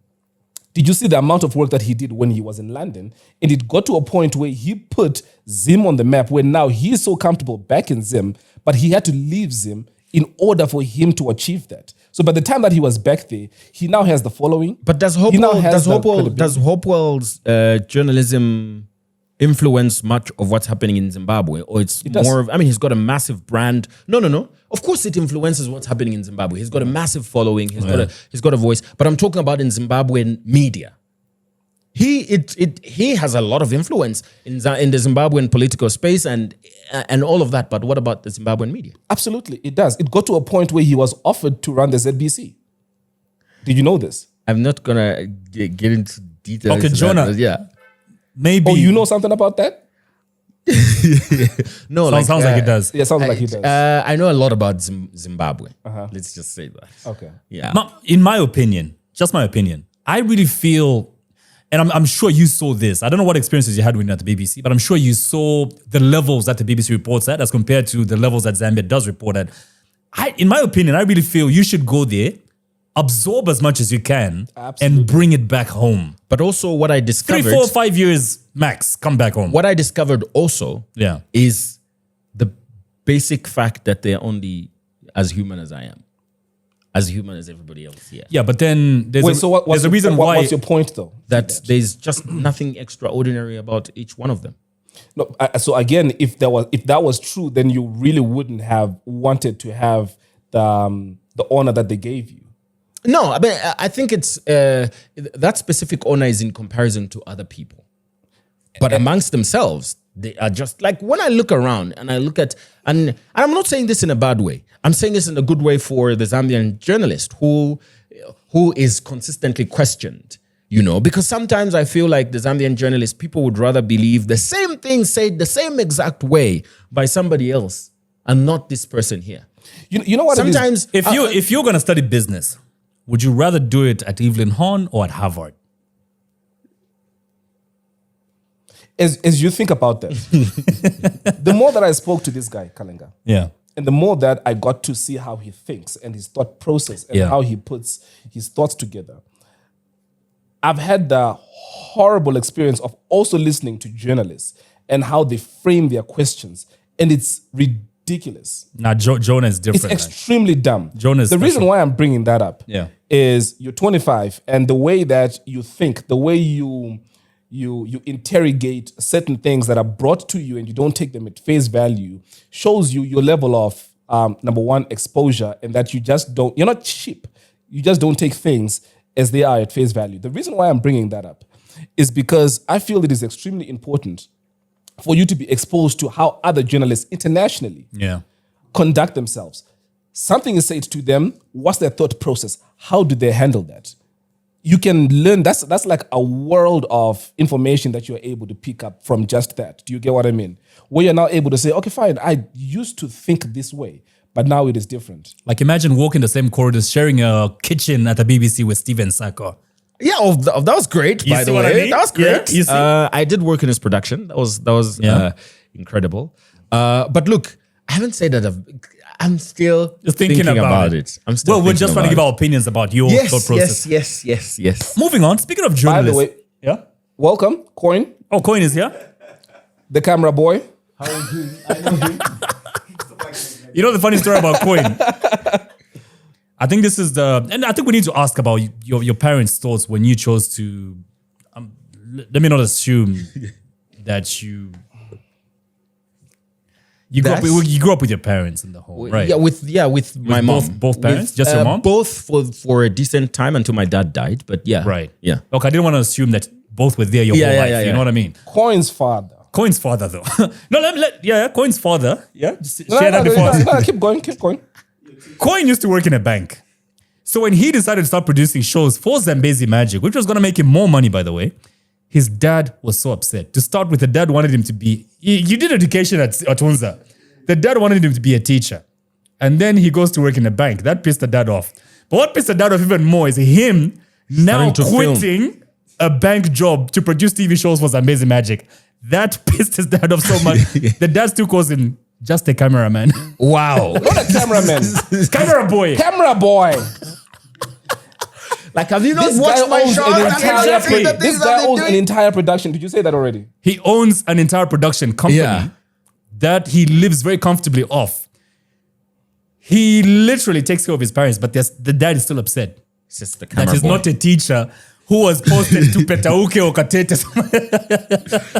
Did you see the amount of work that he did when he was in London? And it got to a point where he put Zim on the map, where now he's so comfortable back in Zim, but he had to leave Zim in order for him to achieve that. So by the time that he was back there, he now has the following. But does Hopewell's journalism influence much of what's happening in Zimbabwe? Or it's more of, he's got a massive brand. No. Of course it influences what's happening in Zimbabwe. He's got a massive following. He's got a voice. But I'm talking about in Zimbabwean media. He has a lot of influence in the Zimbabwean political space and all of that. But what about the Zimbabwean media? Absolutely, it does. It got to a point where he was offered to run the ZBC. Did you know this? I'm not gonna get into details. Okay, Jonah. Yeah. Maybe. Oh, you know something about that? No, sounds like it does. Yeah, sounds like he does. I know a lot about Zimbabwe. Let's just say that. Okay. Yeah. In my opinion, just my opinion, I really feel, and I'm sure you saw this. I don't know what experiences you had when you were at the BBC, but I'm sure you saw the levels that the BBC reports at as compared to the levels that Zambia does report at. In my opinion, I really feel you should go there, absorb as much as you can, and bring it back home. But also what I discovered... 3, 4, 5 years max, come back home. What I discovered also is the basic fact that they're only as human as I am. As human as everybody else here. Yeah, but then there's a reason why... What's your point though? That there's just nothing extraordinary about each one of them. No, so again, if that was true, then you really wouldn't have wanted to have the honor that they gave you. No, I think it's that specific honor is in comparison to other people. But amongst themselves, they are just like when I look around and I look at, and I'm not saying this in a bad way. I'm saying this in a good way for the Zambian journalist who is consistently questioned, because sometimes I feel like the Zambian journalist, people would rather believe the same thing said the same exact way by somebody else and not this person here. You know what? Sometimes if you're going to study business, would you rather do it at Evelyn Horn or at Harvard? As you think about that, the more that I spoke to this guy, Kalenga, and the more that I got to see how he thinks and his thought process and how he puts his thoughts together, I've had the horrible experience of also listening to journalists and how they frame their questions, and it's ridiculous. Now, Jonah is different. It's extremely dumb. Jonah is the reason why I'm bringing that up is you're 25, and the way that you think, the way you interrogate certain things that are brought to you and you don't take them at face value shows you your level of, number one, exposure, and that you're not cheap. You just don't take things as they are at face value. The reason why I'm bringing that up is because I feel it is extremely important for you to be exposed to how other journalists internationally conduct themselves. Something is said to them. What's their thought process? How do they handle that? You can learn. That's like a world of information that you're able to pick up from just that. Do you get what I mean? Where you're now able to say, okay, fine, I used to think this way, but now it is different. Like imagine walking the same corridors, sharing a kitchen at the BBC with Steven Saka. Yeah, that was great, by the way. I mean? That was great. Yeah, I did work in his production. That was incredible. But look, I haven't said that. I'm still Just thinking about it. I'm still. Well, we're just trying to give our opinions about your thought process. Yes. Moving on. Speaking of By the journalists, way, yeah. welcome, Coin, Oh, Coin is here. the camera boy. You know the funny story about Coin? I think this is and I think we need to ask about your parents' thoughts when you chose to. Let me not assume that you grew up with your parents in the home, right? Yeah, with my mom. Both parents? Just your mom? Both for a decent time until my dad died. But yeah, Right. Yeah. Look, I didn't want to assume that both were there your whole life. You know what I mean? Coin's father. Coin's father, though. No, Coin's father. Yeah, just No, share that before. no, keep going. Coin used to work in a bank. So when he decided to start producing shows for Zambezi Magic, which was going to make him more money, by the way, his dad was so upset. To start with, the dad wanted him to be... You did education at Unza. The dad wanted him to be a teacher. And then he goes to work in a bank. That pissed the dad off. But what pissed the dad off even more is him now Starting to quitting a bank job to produce TV shows for Zambezi Magic. That pissed his dad off so much. The dad still calls him just a cameraman. Wow. Not a cameraman. Camera boy. Camera boy. Like, have you not This guy watched my owns show? an That's entire exactly the this things guy I've been owns an doing. entire production. Did you say that already? He owns an entire production company Yeah. that he lives very comfortably off. He literally takes care of his parents, but the dad is still upset It's just the that camera he's boy. not a teacher who was posted to Petauke or Katete.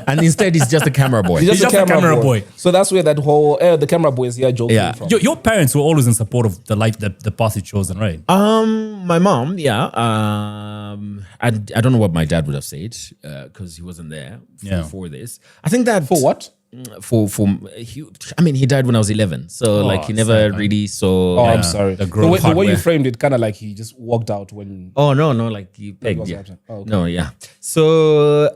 And instead, he's just a camera boy. He's just a camera boy. So that's where that whole the camera boy is here joking Yeah. from. Your parents were always in support of the life, the path you chosen, right? My mom, yeah. I don't know what my dad would have said because he wasn't there for this. I think that For what? he died when I was 11, so like he never sad, man. really saw. Oh, I'm sorry. the The growth way you hardware. framed it, kind of like he just walked out when. Oh no, like he pegged. was Yeah. absent. Oh, okay. No, yeah. So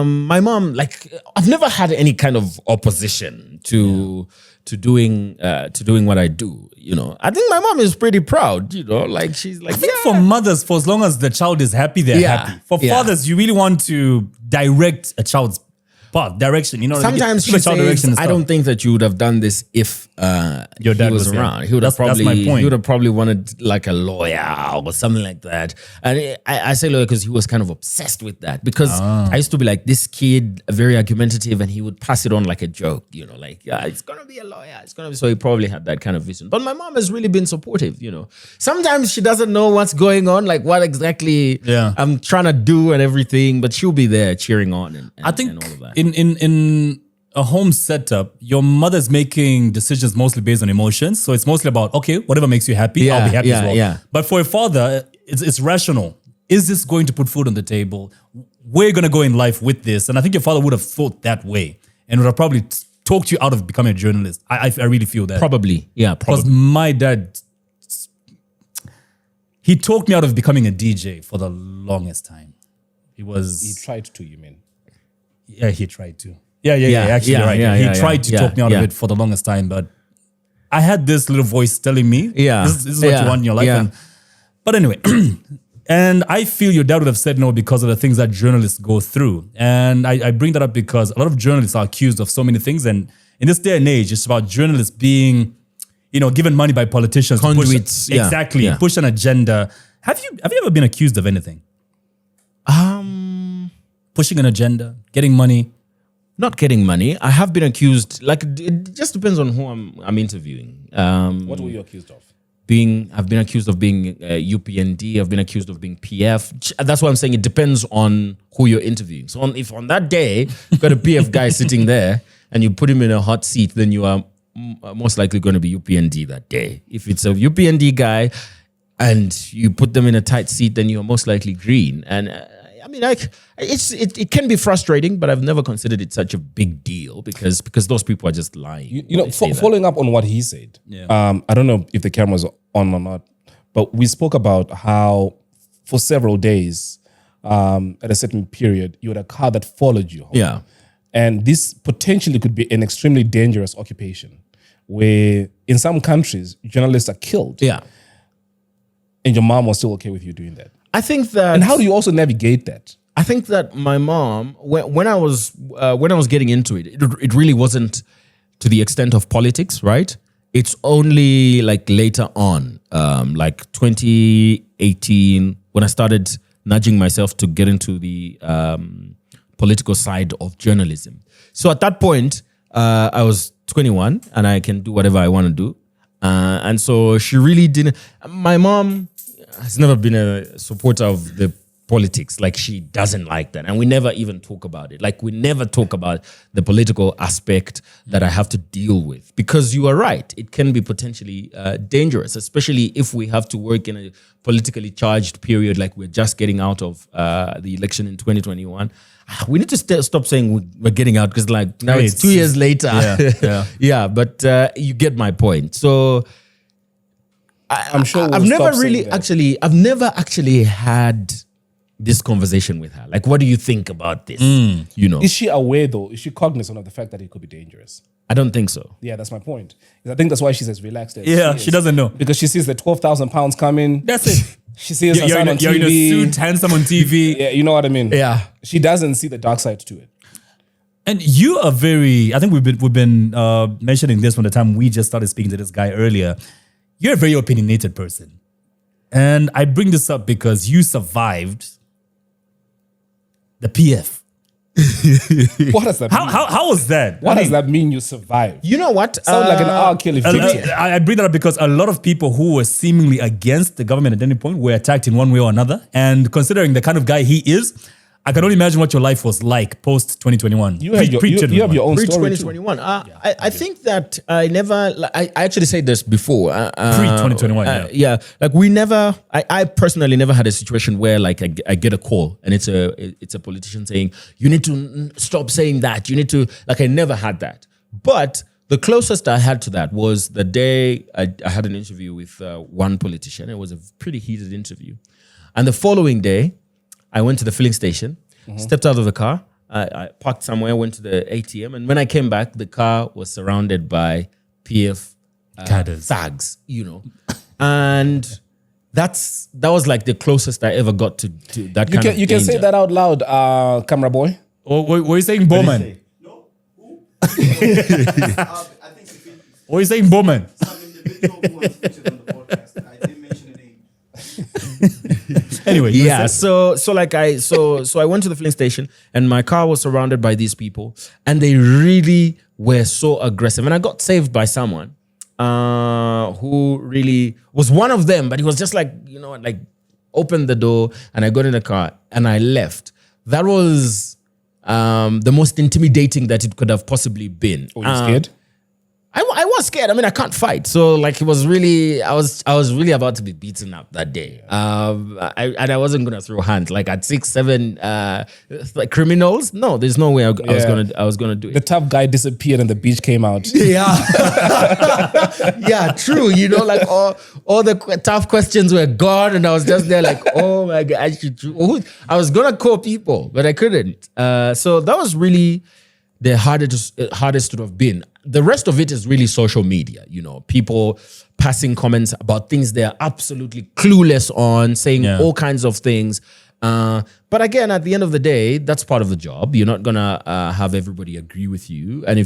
my mom, like, I've never had any kind of opposition to doing what I do. You know, I think my mom is pretty proud. You know, like she's like, I think for mothers, for as long as the child is happy, they're Yeah, happy. For yeah. fathers, you really want to direct a child's path, direction. You know, Sometimes give a she child says, direction and I stuff. don't think that you would have done this if Your dad he was was there. around. He would have That's probably my point. He would have probably wanted like a lawyer or something like that. And I say lawyer because he was kind of obsessed with that. Because I used to be like this kid, very argumentative, and he would pass it on like a joke. You know, like it's gonna be a lawyer. It's gonna be. So he probably had that kind of vision. But my mom has really been supportive. You know, sometimes she doesn't know what's going on, like what exactly I'm trying to do and everything, but she'll be there cheering on and I think and all of that. in a home setup, your mother's making decisions mostly based on emotions. So it's mostly about, okay, whatever makes you happy, I'll be happy as well. Yeah. But for a father, it's rational. Is this going to put food on the table? We're going to go in life with this. And I think your father would have thought that way and would have probably talked you out of becoming a journalist. I really feel that. Probably, yeah, Because probably. my dad, he talked me out of becoming a DJ for the longest time. He tried to, you mean? Yeah, he tried to. Yeah. Actually, you're right. He tried to talk me out of it for the longest time, but I had this little voice telling me, this is what you want in your life. Yeah. But anyway, and I feel your dad would have said no because of the things that journalists go through. And I bring that up because a lot of journalists are accused of so many things. And in this day and age, it's about journalists being, given money by politicians. Conduits, to push, exactly, push an agenda. Have you ever been accused of anything? Pushing an agenda, getting money. Not getting money. I have been accused. Like it just depends on who I'm interviewing. What were you accused of? I've been accused of being UPND. I've been accused of being PF. That's why I'm saying it depends on who you're interviewing. So if on that day you've got a PF guy sitting there and you put him in a hot seat, then you are most likely going to be UPND that day. If it's a UPND guy and you put them in a tight seat, then you're most likely green. And it can be frustrating, but I've never considered it such a big deal because those people are just lying. Following up on what he said, I don't know if the camera's on or not, but we spoke about how for several days, at a certain period, you had a car that followed you home. Yeah. And this potentially could be an extremely dangerous occupation where in some countries, journalists are killed. Yeah. And your mom was still okay with you doing that. I think that. And how do you also navigate that? I think that my mom, when I was getting into it, it really wasn't to the extent of politics, right? it's only like later on, like 2018, when I started nudging myself to get into the political side of journalism. So at that point, I was 21 and I can do whatever I want to do. And so she really didn't. My mom has never been a supporter of the politics. Like, she doesn't like that. And we never even talk about it. Like, we never talk about the political aspect that I have to deal with. Because you are right, it can be potentially dangerous, especially if we have to work in a politically charged period like we're just getting out of the election in 2021. We need to stop saying we're getting out, because like now it's 2 years later. Yeah, but you get my point. So I'm sure I've never actually had this conversation with her. Like, what do you think about this? You know, Is she aware though? Is she cognizant of the fact that it could be dangerous? I don't think so. Yeah, that's my point. I think that's why she's as relaxed as Yeah, she she is. doesn't know. Because she sees the 12,000 pounds coming. That's it. She sees her You're son on in a TV. suit, handsome on TV. Yeah, you know what I mean? Yeah. She doesn't see the dark side to it. And you are very, I think we've been mentioning this from the time we just started speaking to this guy earlier. You're a very opinionated person. And I bring this up because you survived the PF. What does that mean? How was that? What does that mean you survived? You know what? Sound like an R. Kelly victim. I bring that up because a lot of people who were seemingly against the government at any point were attacked in one way or another. And considering the kind of guy he is, I can only imagine what your life was like post 2021. You have your own story too. Pre-2021. I think that I actually said this before. Pre-2021, yeah. Like, I personally never had a situation where like I get a call and it's a politician saying, you need to stop saying that. You need to, like, I never had that. But the closest I had to that was the day I had an interview with one politician. It was a pretty heated interview. And the following day, I went to the filling station, stepped out of the car, I parked somewhere, went to the ATM, and when I came back, the car was surrounded by PF thugs, you know. And that was like the closest I ever got to that kind of You can say danger. that out loud, camera boy. Or were you saying Bowman? No? Who? I think Or were you saying Bowman? some individual who was featured on the podcast. I didn't mention a name. Anyway, Yeah, so I went to the filling station and my car was surrounded by these people and they really were so aggressive. And I got saved by someone who really was one of them, but he was just like, you know, like opened the door and I got in the car and I left. That was the most intimidating that it could have possibly been. Were you scared? I was scared. I mean, I can't fight. So like, it was really, I was really about to be beaten up that day. I wasn't going to throw hands like at 6-7 like criminals. No, there's no way I was going to do it. The tough guy disappeared and the beach came out. Yeah. Yeah, true. You know, like all the tough questions were gone and I was just there like, oh my God, I was going to call people, but I couldn't. So that was really the hardest to have been. The rest of it is really social media, you know, people passing comments about things they're absolutely clueless on, saying all kinds of things. But again, at the end of the day, that's part of the job. You're not gonna have everybody agree with you. And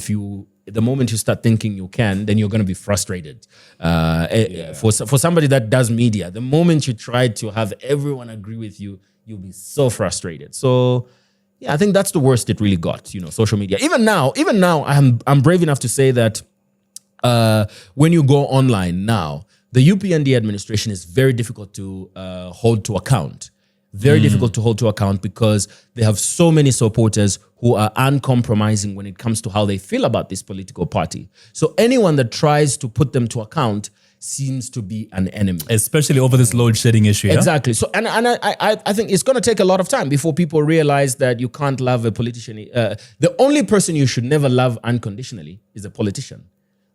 the moment you start thinking you can, then you're gonna be frustrated. For somebody that does media, the moment you try to have everyone agree with you, you'll be so frustrated. So yeah, I think that's the worst it really got, you know, social media. Even now, I'm brave enough to say that when you go online now, the UPND administration is very difficult to hold to account. Very difficult to hold to account because they have so many supporters who are uncompromising when it comes to how they feel about this political party. So anyone that tries to put them to account seems to be an enemy. Especially over this load shedding issue. Yeah? Exactly. So, and I think it's going to take a lot of time before people realize that you can't love a politician. The only person you should never love unconditionally is a politician.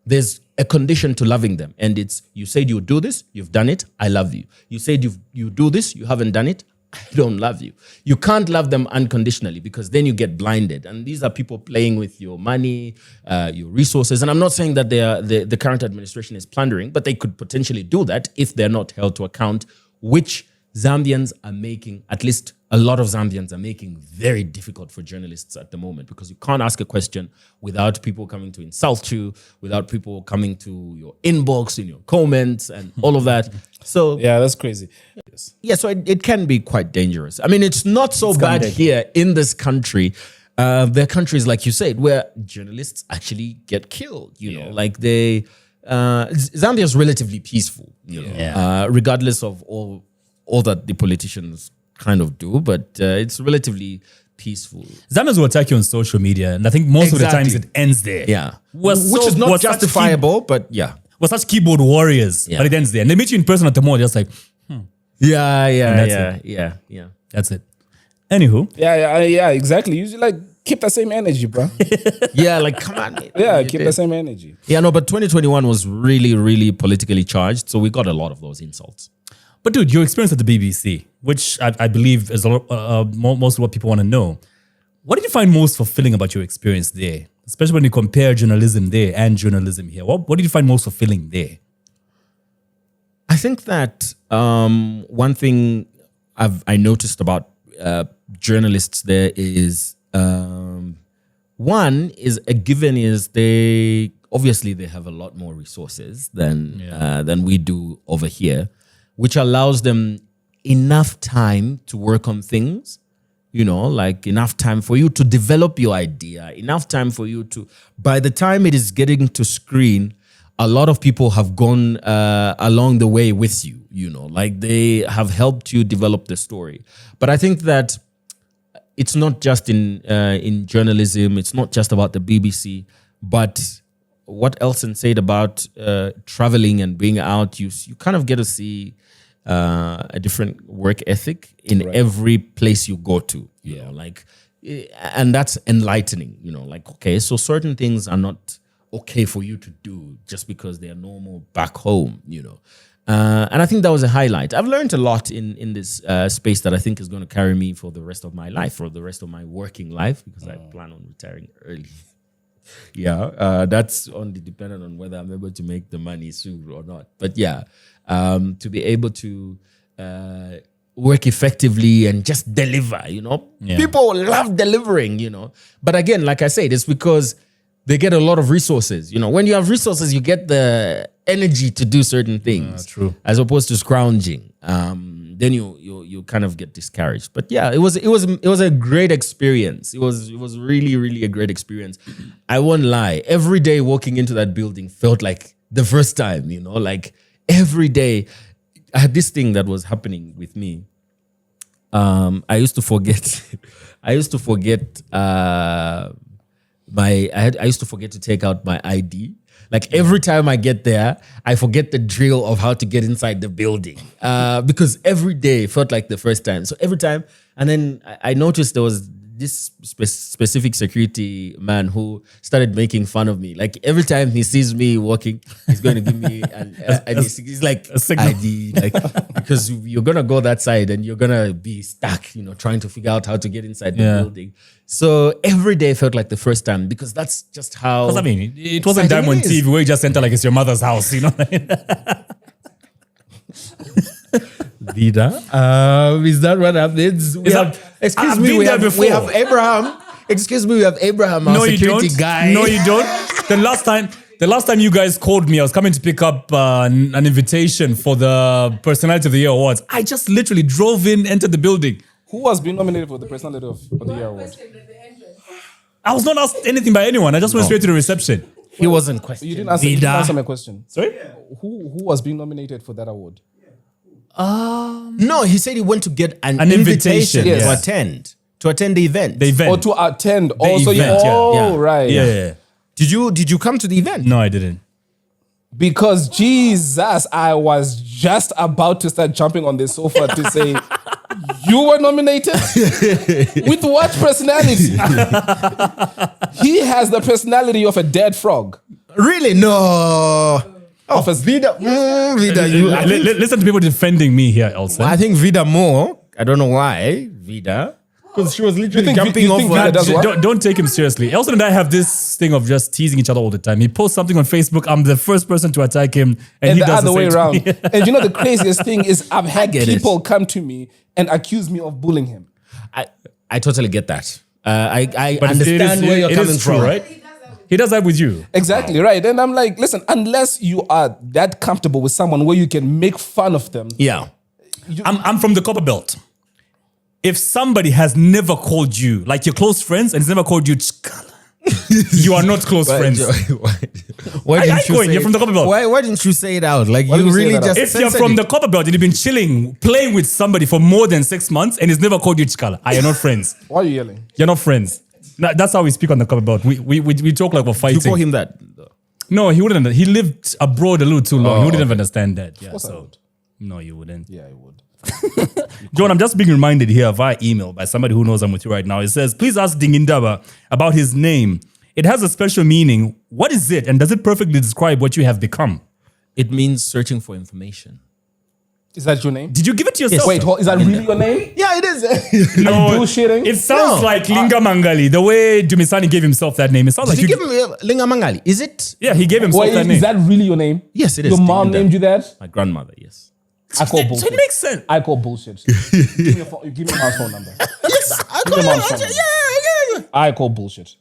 There's a condition to loving them. And it's, you said you do this, you've done it, I love you. You said you do this, you haven't done it, I don't love you. You can't love them unconditionally because then you get blinded. And these are people playing with your money, your resources. And I'm not saying that the current administration is plundering, but they could potentially do that if they're not held to account, which Zambians are making, at least a lot of Zambians are making very difficult for journalists at the moment, because you can't ask a question without people coming to insult you, without people coming to your inbox, in your comments and all of that. So Yeah, that's crazy. Yes. yeah, so it can be quite dangerous. I mean, it's not so bad here in this country. There are countries, like you said, where journalists actually get killed. You know, like Zambia is relatively peaceful. You know, regardless of all that the politicians kind of do, but it's relatively peaceful. Zambians will attack you on social media, and I think most of the times it ends there. Yeah, Which is not justifiable, but yeah. We're such keyboard warriors, but it ends there. And they meet you in person at the mall, just like, Yeah. that's it. Anywho, Yeah, exactly. You like keep the same energy, bro. Yeah, like come on. Yeah, keep the same energy. Yeah, no, but 2021 was really, really politically charged, so we got a lot of those insults. but dude, your experience at the BBC, which I believe is a lot, most of what people want to know. What did you find most fulfilling about your experience there? Especially when you compare journalism there and journalism here. What did you find most fulfilling there? I think that one thing I noticed about journalists there is one is a given is they obviously they have a lot more resources than we do over here, which allows them enough time to work on things. You know, like enough time for you to develop your idea, enough time for you to, by the time it is getting to screen, a lot of people have gone along the way with you, you know, like they have helped you develop the story. But I think that it's not just in journalism, it's not just about the BBC, but what Elson said about traveling and being out, you kind of get to see a different work ethic in every place you go to, you know, like, and that's enlightening, you know, like, okay, so certain things are not okay for you to do just because they are normal back home, you know. And I think that was a highlight. I've learned a lot in this space that I think is going to carry me for the rest of my life, for the rest of my working life, because I plan on retiring early. That's only dependent on whether I'm able to make the money soon or not. But yeah, to be able to work effectively and just deliver, you know. People love delivering, you know. But again, like I said, it's because they get a lot of resources. You know, when you have resources, you get the energy to do certain things. True. As opposed to scrounging. Then you kind of get discouraged. But yeah, it was a great experience. It was really, really a great experience. I won't lie. Every day walking into that building felt like the first time, you know, like every day. I had this thing that was happening with me. I used to forget I used to forget to take out my ID. Like every time I get there, I forget the drill of how to get inside the building because every day felt like the first time. So every time, and then I noticed there was this specific security man who started making fun of me. Like every time he sees me walking, he's going to give me he's like ID, like because you're gonna go that side and you're gonna be stuck, you know, trying to figure out how to get inside the building. So every day felt like the first time because that's just how. Because I mean, it wasn't Diamond TV where you just enter like it's your mother's house, you know. Vida, is that what happens? We have Abraham. Excuse me, we have Abraham, our security guy. No, you don't. The last time you guys called me, I was coming to pick up an invitation for the Personality of the Year Awards. I just literally drove in, entered the building. Who was being nominated for the Personality of the Year Award? I was not asked anything by anyone. I just went straight to the reception. He wasn't questioned. You didn't answer my question. Sorry? Who was being nominated for that award? No, he said he went to get an invitation, to yes. attend the event. The Or to attend. The event, Right. Yeah. Did you come to the event? No, I didn't. Because Jesus, I was just about to start jumping on the sofa to say, you were nominated? With what personality? He has the personality of a dead frog. Really? No. Oh, Vida. Vida, Listen to people defending me here, Elson. I think Vida more. I don't know why. Vida. Because she was literally think- jumping you off. think her- Vida does what? Don't take him seriously. Elson and I have this thing of just teasing each other all the time. He posts something on Facebook. I'm the first person to attack him, and he the does other way same to around. me. And you know the craziest thing is I've had get it. people come to me and accuse me of bullying him. I totally get that. I But understand where you're it coming is true, from. right? He does that with you. Exactly, right. And I'm like, listen, unless you are that comfortable with someone where you can make fun of them. Yeah. I'm from the Copper Belt. If somebody has never called you, like your close friends, and has never called you Chikala, you are not close friends. Why I go in, you're from the Copper Belt. Why didn't you say it out? Like did you you say really that out? just If you're censored from it. the Copper Belt and you've been chilling, playing with somebody for more than 6 months and he's never called you Chikala, are you not friends? Why are you yelling? You're not friends. No, that's how we speak on the Copper Belt. We talk like we're fighting. You call him that. No, he wouldn't. He lived abroad a little too long. He wouldn't have understand that. Yeah, course I so would. no, you wouldn't. Yeah, I would. John, I'm just being reminded here via email by somebody who knows I'm with you right now. It says, please ask Dingindaba about his name. It has a special meaning. What is it? And does it perfectly describe what you have become? It means searching for information. Is that your name? Did you give it to yourself? Wait, is that really your name? Yeah, it is. no, bullshitting? It sounds No. like Linga Mangali. The way Dumisani gave himself that name. It sounds Did like you give him Linga Mangali? Is it? Yeah, he gave himself Wait, that name. is that really your name? Yes, it is. Your mom Dinginda. named you that? My grandmother, yes. I call So bullshit. it makes sense. I call bullshit. Give me your mom's phone number. Yes, I Give me your mom's phone number. yeah. I call bullshit.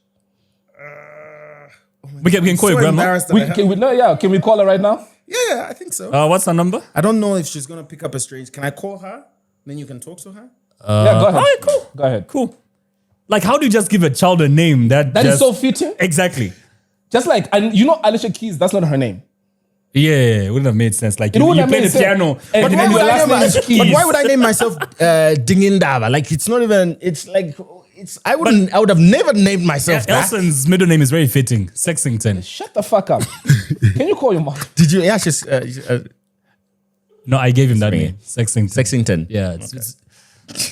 We can call your grandma. Can we call her right now? Yeah, I think so. What's her number? I don't know if she's gonna pick up a strange. Can I call her? Then you can talk to her. Yeah, go ahead. All right, cool. Go ahead. Cool. Like, how do you just give a child a name that That is just, so fitting. Exactly. Just like, and you know Alicia Keys, that's not her name. Yeah, it wouldn't have made sense. Like, It you wouldn't have play the made sense. piano, And but then then your your last name is Keys. But why would I name myself Dingindaba? Like it's not even. It's like it's. I would have never named myself that. Elson's middle name is very fitting. Sexington. Shut the fuck up. Can you call your mom? Did you? Yeah, she's No, I gave him that Sorry. name. Sexington. Sexington. Yeah. It's,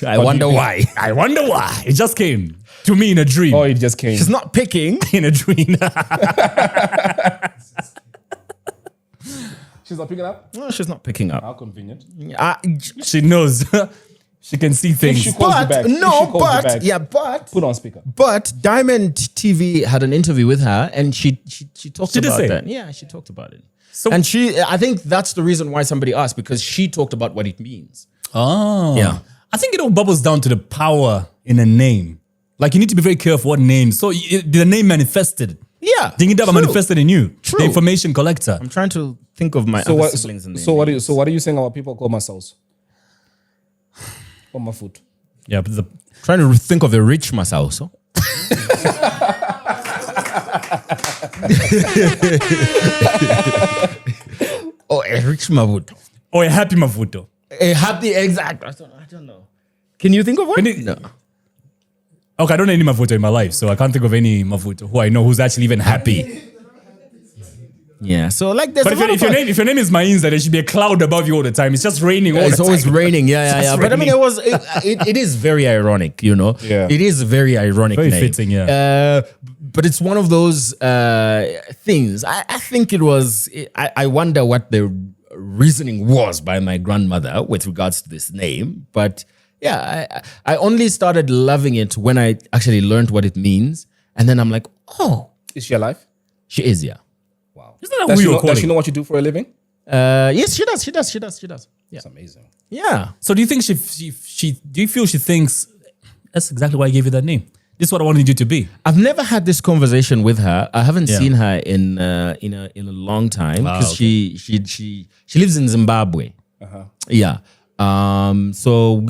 I wonder why. I wonder why. It just came to me in a dream. Oh, it just came. She's not picking. In a dream. She's not picking up? No, she's not picking up. How convenient. She knows. She can see things. she calls you back. But If no, she calls you but back, yeah, but Put on speaker. but Diamond TV had an interview with her, and she talked She did about say? that. Yeah, she talked about it. So- And I think that's the reason why somebody asked, because she talked about what it means. Oh. Yeah. I think it all bubbles down to the power in a name. Like, you need to be very careful what name. So the name manifested. Yeah, Dingindaba true. manifested in you. True. The information collector. I'm trying to think of my So other what? siblings in the So what are you saying about people call myself? On my foot. Yeah, but trying to think of a rich Masauso. Oh, a rich Mavuto. or a happy Mavuto. A happy exact. I don't know. Can you think of one? No. Okay, I don't know any Mavuto in my life, so I can't think of any Mavuto who I know who's actually even happy. Yeah. So like there's But a lot if your name is Mainza, there should be a cloud above you all the time. It's just raining all the it's time. always raining. Yeah. Just But I mean, raining. it is very ironic, you know? Yeah. It is a very ironic Very name. fitting, yeah. But it's one of those things. I think it was, I wonder what the reasoning was by my grandmother with regards to this name. But yeah, I only started loving it when I actually learned what it means. And then I'm like, oh, Is she alive? she is, yeah. Isn't that Does who she, you're know, does she calling? know what you do for a living? Yes, she does. Yeah. That's amazing. Yeah. So do you think do you feel she thinks that's exactly why I gave you that name? This is what I wanted you to be. I've never had this conversation with her. I haven't Yeah. seen her in a long time because okay. she lives in Zimbabwe. Yeah. So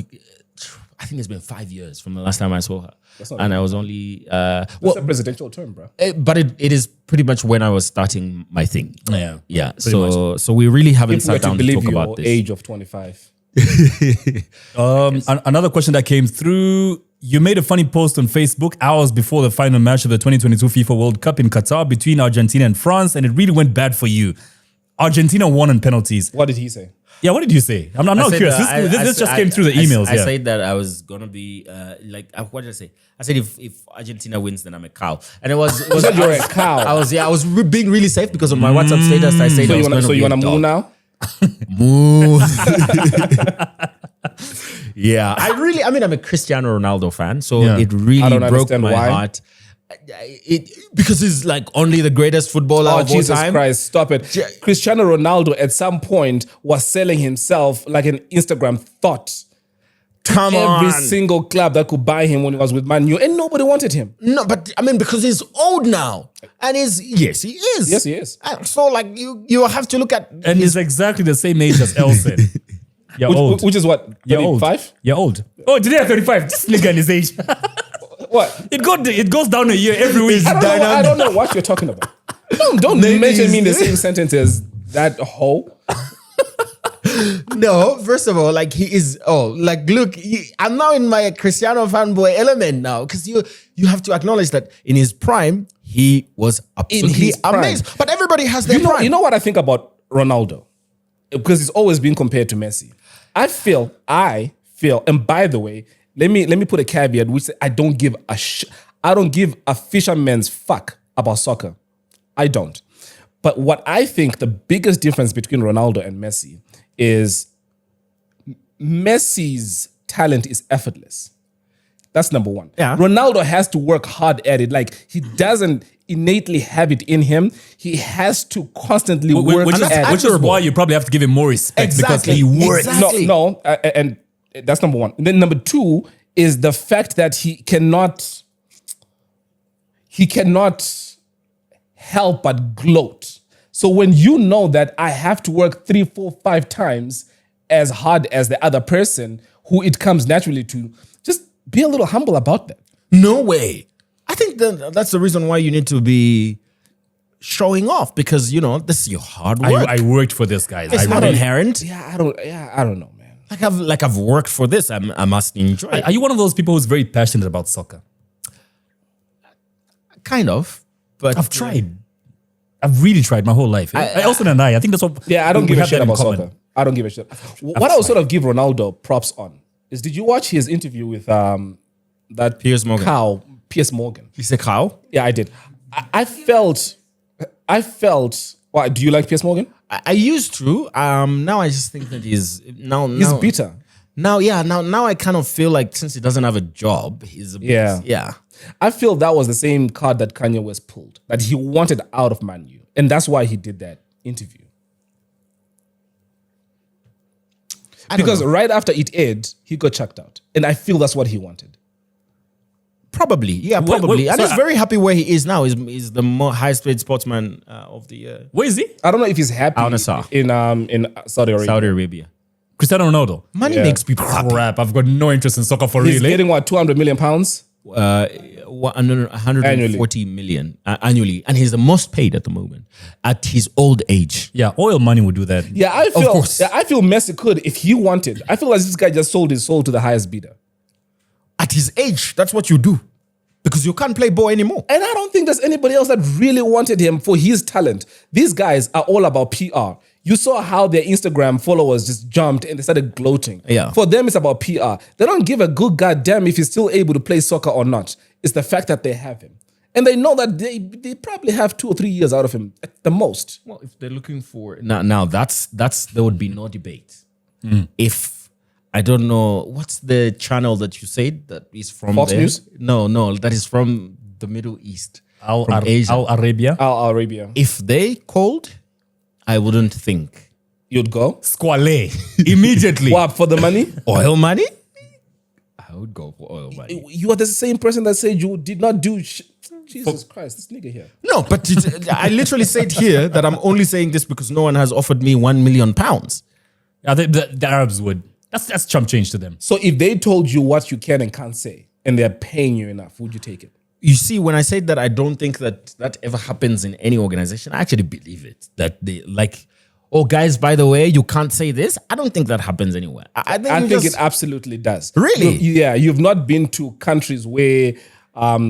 I think it's been 5 years from the last time I saw her, and I was only What's a presidential term, bro? but it is pretty much when I was starting my thing. Yeah. Yeah. So we really haven't If we were sat to down to believe talk your about this. age of 25. Another question that came through. You made a funny post on Facebook hours before the final match of the 2022 FIFA World Cup in Qatar between Argentina and France, and it really went bad for you. Argentina won on penalties. What did he say? Yeah, what did you say? I'm I not said curious. that This just came through the emails. I yeah. said that I was gonna be what did I say? I said if Argentina wins, then I'm a cow, and it was said you're a cow. I was being really safe because on my WhatsApp status I said So I you was wanna gonna be moo a now? dog. Moo. Yeah, I'm a Cristiano Ronaldo fan, so Yeah. it really I don't broke understand my why. heart. Because he's like only the greatest footballer Oh, of all Jesus time. Christ, stop it. Cristiano Ronaldo at some point was selling himself like an Instagram thought. Come Every on. single club that could buy him when he was with Man U, and nobody wanted him. No, but because he's old now. And he is. Yes, he is. So like you have to look at And he's exactly the same age as Elson. You're old. Which is what? You're old. 35? You're old. Oh, today at 35. Just nigga in his age. What? It goes down a year every week. I don't know what you're talking about. Don't mention me in the same sentence as that hoe. No, first of all, like he is. Oh, like look, I'm now in my Cristiano fanboy element now because you have to acknowledge that in his prime he was absolutely his prime. amazing. But everybody has their prime. You know what I think about Ronaldo? Because he's always been compared to Messi. I feel, and by the way, let me put a caveat which I don't give a fisherman's fuck about soccer. I don't. But what I think the biggest difference between Ronaldo and Messi is Messi's talent is effortless. That's number one. Yeah. Ronaldo has to work hard at it. Like he doesn't innately have it in him. He has to constantly work Which at is it. why you probably have to give him more respect Exactly. because he works. Exactly. And that's number one. And then number two is the fact that he cannot help but gloat. So when you know that I have to work 3, 4, 5 times as hard as the other person who it comes naturally to, just be a little humble about that. No way. I think that's the reason why you need to be showing off because this is your hard work. I worked for this, guys. It's not really- inherent. I don't know, man. Like I've worked for this. I must enjoy it. Are you one of those people who's very passionate about soccer? Kind of, but I've tried. I've really tried my whole life. Elson and I think that's what. Yeah, I don't we give a have shit that in about common. soccer. I don't give a shit. What I would sort of give Ronaldo props on is, did you watch his interview with that Piers Morgan. Piers Morgan? You say cow? Yeah, I did. I felt. Why, do you like Piers Morgan? I used to. Now I just think that he's bitter. Now I kind of feel like since he doesn't have a job, he's a bit, yeah. I feel that was the same card that Kanye West pulled, that he wanted out of Man U. And that's why he did that interview. Because right after it aired, he got chucked out. And I feel that's what he wanted. Probably, yeah, Wait, probably. And so he's very happy where he is now. He's the more highest paid sportsman of the year. Where is he? I don't know if he's happy Al Nassr. in Saudi Arabia. Saudi Arabia. Cristiano Ronaldo. Money Yeah. makes people happy. Crap, I've got no interest in soccer for He's real. getting what, 200 million pounds? 140 million annually, and he's the most paid at the moment at his old age. Yeah, oil money would do that. Yeah, I feel Messi could if he wanted. I feel like this guy just sold his soul to the highest bidder. At his age, that's what you do because you can't play ball anymore. And I don't think there's anybody else that really wanted him for his talent. These guys are all about PR. You saw how their Instagram followers just jumped and they started gloating. Yeah. For them, it's about PR. They don't give a good goddamn if he's still able to play soccer or not. It's the fact that they have him. And they know that they probably have 2 or 3 years out of him at the most. Well, if they're looking for now, that's there would be no debate. If I don't know what's the channel that you said that is from Fox there? News? No, that is from the Middle East, Al from Asia. Arabia. Al Arabia. If they called, I wouldn't think You'd go? Squale. Immediately. What, for the money? oil money. I would go for oil money. You are the same person that said you did not do Jesus Christ, this nigga here. No, but I literally said here that I'm only saying this because no one has offered me £1 million. Yeah, the Arabs would. That's chump change to them. So if they told you what you can and can't say, and they're paying you enough, would you take it? You see, when I said that I don't think that ever happens in any organization, I actually believe it. That they like, oh, guys, by the way, you can't say this. I don't think that happens anywhere. I think it absolutely does. Really? You've not been to countries where are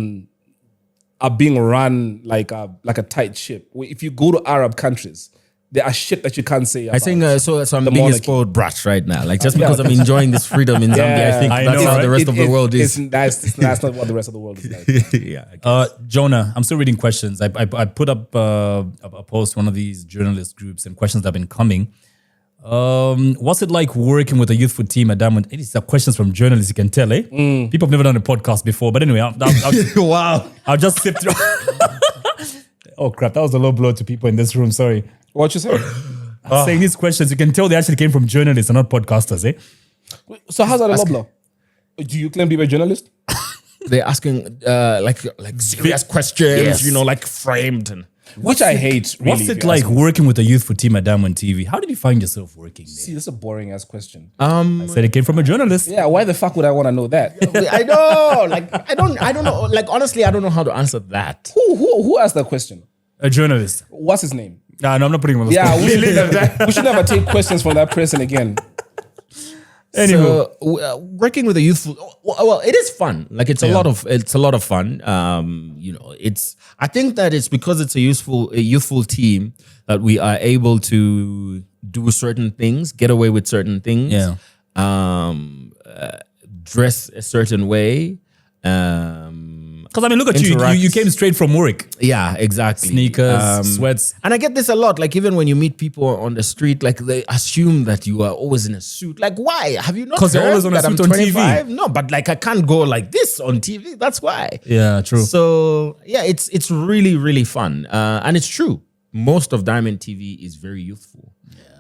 being run like a tight ship. If you go to Arab countries, there are shit that you can't say about. I think so. I'm the being a monarchy. spoiled brat right now. Like just because I'm enjoying this freedom in Zambia, I think I that's know, how right? the rest of the world is. That's not what the rest of the world is like. Yeah. Jonah, I'm still reading questions. I put up a post, one of these journalist groups, and questions that have been coming. What's it like working with a youthful team at Diamond? These are questions from journalists, you can tell, eh? People have never done a podcast before. But anyway, Wow. I'll just sift through. Oh, crap. That was a low blow to people in this room. Sorry. What you say? Saying these questions, you can tell they actually came from journalists and not podcasters, eh? So how's that a low blow? Do you claim to be a journalist? They're asking like serious questions, like framed and. Which I hate, really. What's it like working with a youthful team at Diamond TV? How did you find yourself working there? See, this is a boring ass question. I said it came from a journalist. Yeah, why the fuck would I want to know that? I know, I don't know. Like honestly, I don't know how to answer that. Who asked that question? A journalist. What's his name? No, I'm not putting him on the Yeah, spot. we should never take questions from that person again. Anyway. So working with a youthful, well, it is fun. Like it's a lot of fun. I think that it's because it's a youthful team that we are able to do certain things, get away with certain things. Dress a certain way. Because I mean, look at you. You came straight from work. Yeah, exactly. Sneakers, sweats. And I get this a lot. Like even when you meet people on the street, like they assume that you are always in a suit. Like why? Have you not? Because you're always on a that suit I'm on TV. 25? No, but like I can't go like this on TV. That's why. Yeah, true. So yeah, it's really really fun, and it's true. Most of Diamond TV is very youthful,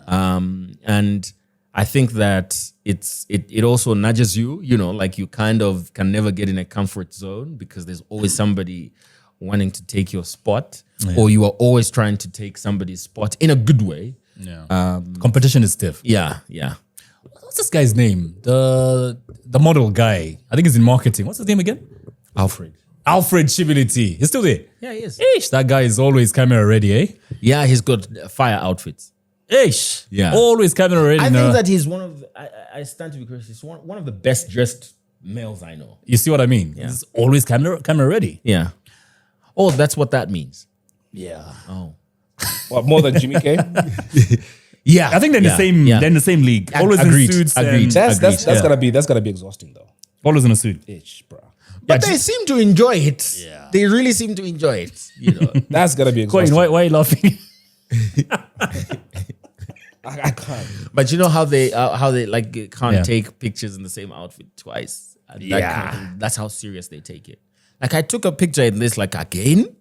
and I think that it also nudges you, like you kind of can never get in a comfort zone because there's always somebody wanting to take your spot, or you are always trying to take somebody's spot in a good way. Yeah. Competition is stiff. Yeah. What's this guy's name? The model guy. I think he's in marketing. What's his name again? Alfred Chibility. He's still there. Yeah, he is. Ish, that guy is always camera ready, eh? Yeah, he's got fire outfits. Ish. Yeah. Always camera ready. I think that he's one of I stand to be corrected. He's one of the best dressed males I know. You see what I mean? Yeah. He's always camera ready. Yeah. Oh, that's what that means. Yeah. Oh. What, more than Jimmy K? Yeah. I think they're in the same league. Always Agreed. in suits. Agreed. That's gotta be exhausting though. Always in a suit. Itch, bro. But they seem to enjoy it. Yeah. They really seem to enjoy it. That's gotta be Colin, exhausting. why are you laughing? I can't. But you know how they like can't take pictures in the same outfit twice. And that's how serious they take it. Like I took a picture in this like again.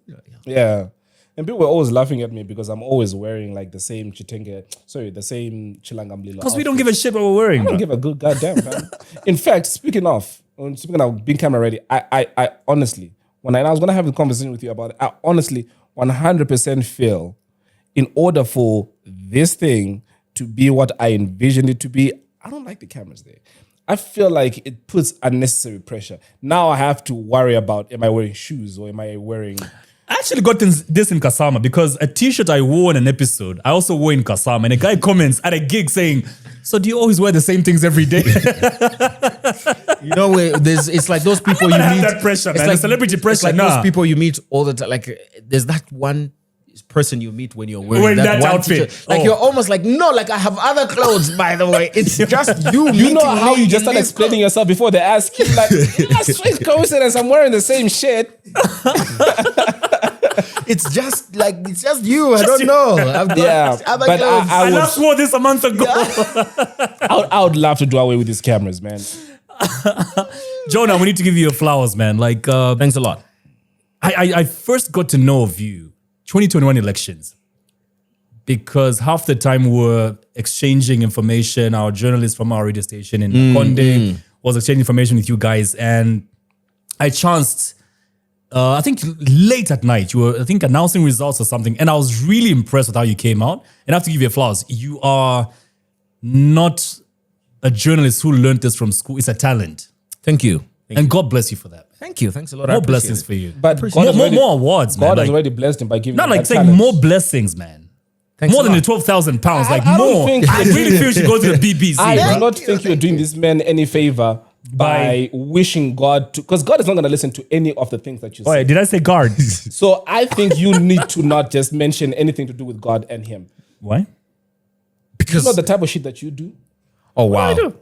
Yeah. And people were always laughing at me because I'm always wearing like the same the same Chilangamlilo. Because we don't give a shit what we're wearing. I don't give a good goddamn, man. In fact, speaking of being camera ready, I honestly, when I was gonna have a conversation with you about it, I honestly 100% feel in order for this thing to be what I envisioned it to be, I don't like the cameras there. I feel like it puts unnecessary pressure. Now I have to worry about, am I wearing shoes or am I wearing... I actually got this in Kasama because a t-shirt I wore in an episode, I also wore in Kasama. And a guy comments at a gig saying, so do you always wear the same things every day? It's like those people you meet. That pressure, man. It's like celebrity pressure. It's like those people you meet all the time. Like there's that one person you meet when you're wearing that one outfit. t-shirt. Like you're almost like, no, like I have other clothes, by the way. It's just you. You know how you just start explaining yourself before they ask you, like, that's strange coincidence, I'm wearing the same shit. It's just you. I don't know. But I last wore this a month ago. I would love to do away with these cameras, man. Jonah, we need to give you your flowers, man. Like, Thanks a lot. I first got to know of you 2021 elections because half the time we're exchanging information. Our journalist from our radio station in Konde was exchanging information with you guys, and I chanced. I think late at night, you were, announcing results or something. And I was really impressed with how you came out. And I have to give you flowers. You are not a journalist who learned this from school. It's a talent. Thank you. And God bless you for that. Thank you. Thanks a lot. More blessings for you. But more awards, man. God has already blessed him by giving not him like that saying talent. more blessings, man. Thanks more a than lot. the 12,000 pounds. Like I don't more. think- I really feel you should go to the BBC. I bro. do not think you're doing this man any favor by wishing God to, because God is not going to listen to any of the things that you Oh, say. yeah, did I say guard? So I think you need to not just mention anything to do with God and him. Why? It's not the type of shit that you do. Oh wow.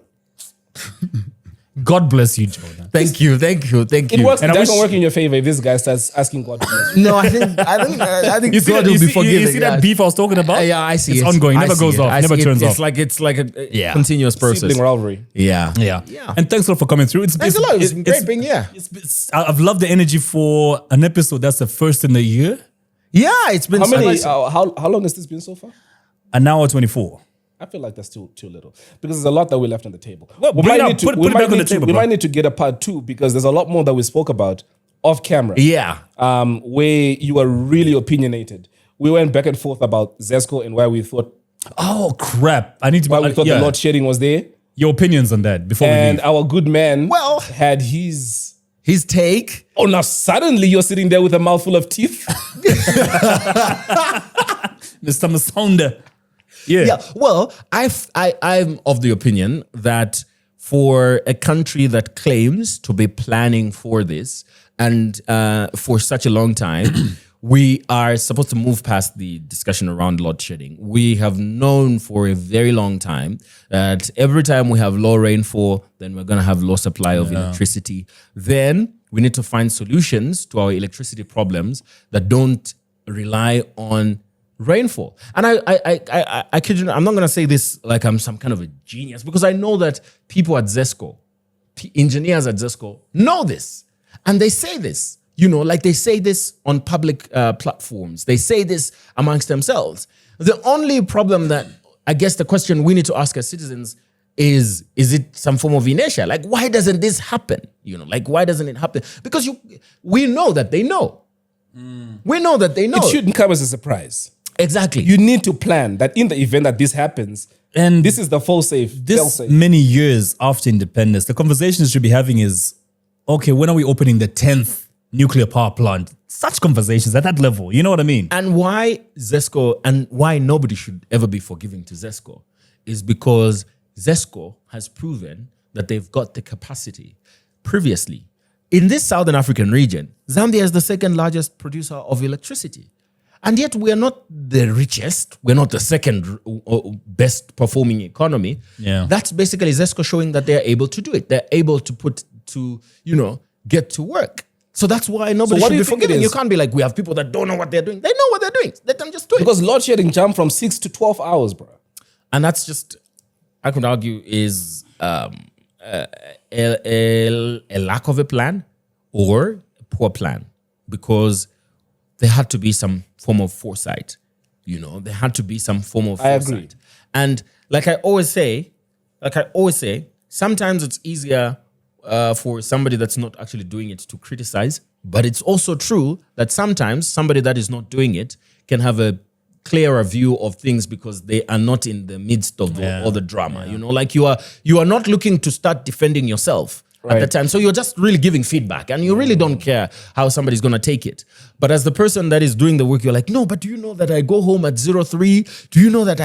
God bless you, Jonah. Thank you. It works. And It I doesn't wish- work in your favor if this guy starts asking God to bless you. No, I think You see, God that, will be you forgiving. see that beef I was talking about? Yeah, I see. It's it. ongoing. I Never see goes it. off. I Never see it. turns off. It's like a Yeah. continuous process. Sibling rivalry. Yeah. Yeah. And thanks a lot for coming through. Thanks a lot. It's great being here. I've loved the energy for an episode that's the first in the year. Yeah, it's been How so many? nice. How long has this been so far? An hour 24. I feel like that's too little because there's a lot that we left on the table. Well, we bring it might up. need to. Put We it might back on the need to. table, We bro. might need to get a part 2 because there's a lot more that we spoke about off camera. Yeah. Where you were really opinionated. We went back and forth about Zesco and why we thought Oh, crap. I need to... the yeah. load shedding was there, Your opinions on that before and we leave. our good man Well- had his. His take. Oh, now suddenly you're sitting there with a mouthful of teeth. Mr. Masonda. Yeah. Well, I'm of the opinion that for a country that claims to be planning for this and for such a long time, we are supposed to move past the discussion around load shedding. We have known for a very long time that every time we have low rainfall, then we're going to have low supply of electricity. Then we need to find solutions to our electricity problems that don't rely on rainfall. And I kid you not, I'm not going to say this like I'm some kind of a genius because I know that people at Zesco, engineers at Zesco know this. And they say this, like they say this on public platforms. They say this amongst themselves. The only problem that I guess the question we need to ask as citizens is it some form of inertia? Like, why doesn't this happen? Why doesn't it happen? Because we know that they know. We know that they know. It shouldn't come as a surprise. Exactly. You need to plan that in the event that this happens, And this is the full safe. this many years after independence, the conversations we should be having is, okay, when are we opening the 10th nuclear power plant? Such conversations at that level. You know what I mean? And why Zesco and why nobody should ever be forgiving to Zesco is because Zesco has proven that they've got the capacity. Previously, in this Southern African region, Zambia is the second largest producer of electricity. And yet we are not the richest. We're not the second best performing economy. Yeah. That's basically Zesco showing that they're able to do it. They're able to get to work. So that's why nobody what should do be you think it forgiving. You is? can't be like, we have people that don't know what they're doing. They know what they're doing. Let them just do it. Because load shedding jumped from 6 to 12 hours, bro. And that's just, I could argue, is a lack of a plan or a poor plan, because there had to be some form of foresight. There had to be some form of I foresight. agree. And like I always say, sometimes it's easier for somebody that's not actually doing it to criticize, but it's also true that sometimes somebody that is not doing it can have a clearer view of things because they are not in the midst of all the drama. Like you are not looking to start defending yourself at the Right. time. So you're just really giving feedback and you really don't care how somebody's going to take it. But as the person that is doing the work, you're like, no, but do you know that I go home at 03? Do you know that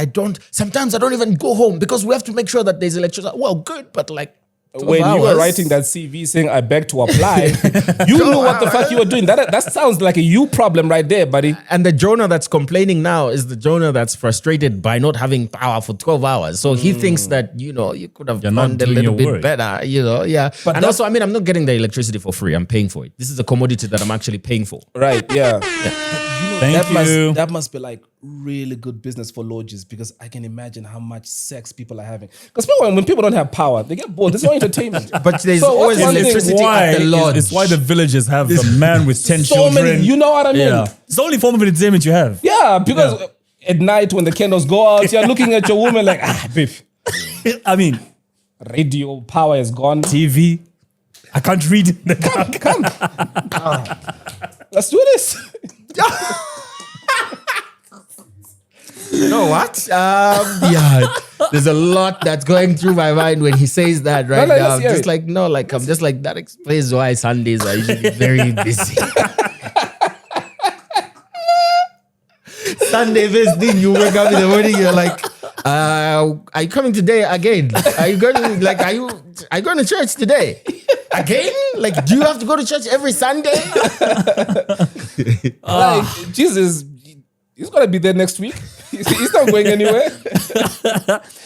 sometimes I don't even go home because we have to make sure that there's electricity. Well, good, but like 12 When you were hours. writing that CV saying, I beg to apply, you knew what the fuck you were doing. That sounds like a you problem right there, buddy. And the Jonah that's complaining now is the Jonah that's frustrated by not having power for 12 hours. So he thinks that, you could have You're not done a doing little your bit work. better, yeah. But And also, I'm not getting the electricity for free. I'm paying for it. This is a commodity that I'm actually paying for. Right, yeah. Thank you. That must be like really good business for lodges, because I can imagine how much sex people are having. Because when people don't have power, they get bored. There's no entertainment. But there's So always what's one thing- electricity at the lodge. It's why the villagers have a man with 10 So children. many, you know what I mean? Yeah. It's the only form of entertainment you have. Yeah, because at night when the candles go out, you're looking at your woman like, babe, I mean, radio power is gone. TV. I can't read. Come. Let's do this. You know what? Yeah, there's a lot that's going through my mind when he says that right No, now. let's I'm hear just it. like, no, like I'm just like, that explains why Sundays are usually very busy. Sunday first thing, you wake up in the morning, you're like, are you coming today again? Are you going to church today? Again? Like, do you have to go to church every Sunday? Like, Jesus, he's gonna be there next week. He's not going anywhere.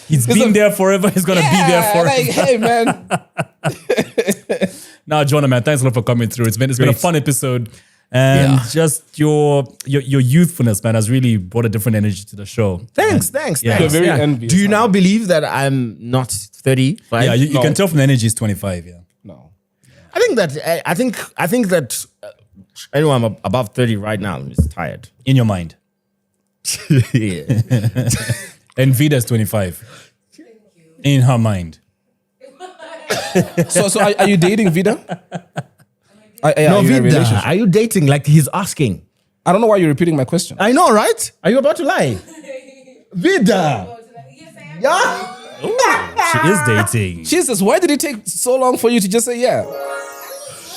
He's been there forever. He's gonna be there forever. Like, hey, man. Now, Jonah, man, thanks a lot for coming through. It's been a fun episode, and just your youthfulness, man, has really brought a different energy to the show. Thanks. You're very envious. Do you now believe that I'm not 35? Yeah, you can tell from the energy he's 25. Yeah. No. I think that anyone above 30 right now is tired. In your mind. Yeah. And Vida's 25. In her mind. So are you dating Vida? No, are you in a Vida, relationship? are you dating? Like he's asking. I don't know why you're repeating my question. I know, right? Are you about to lie? Vida. Yeah. She is dating. Jesus, why did it take so long for you to just say yeah?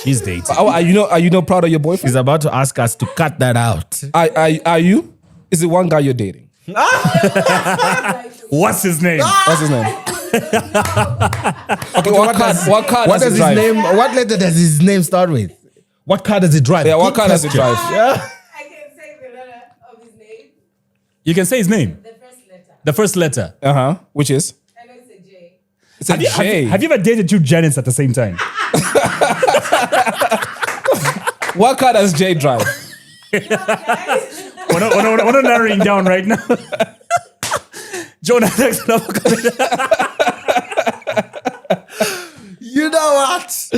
She's dating. Are you not proud of your boyfriend? He's about to ask us to cut that out. Are you? Is it one guy you're dating? What's his name? What's his name? Okay, what car What does he drive? name? What letter does his name start with? What car does he drive? Yeah, what Good car does he question. drive? Yeah. I can say the letter of his name, You can say his name. the first letter. The first letter. Which is? I know it's a J. It's a J. Have you ever dated two Janets at the same time? What car does J drive? Guys, We're not narrowing down right now. Jonah, thanks a lot for coming. You know what?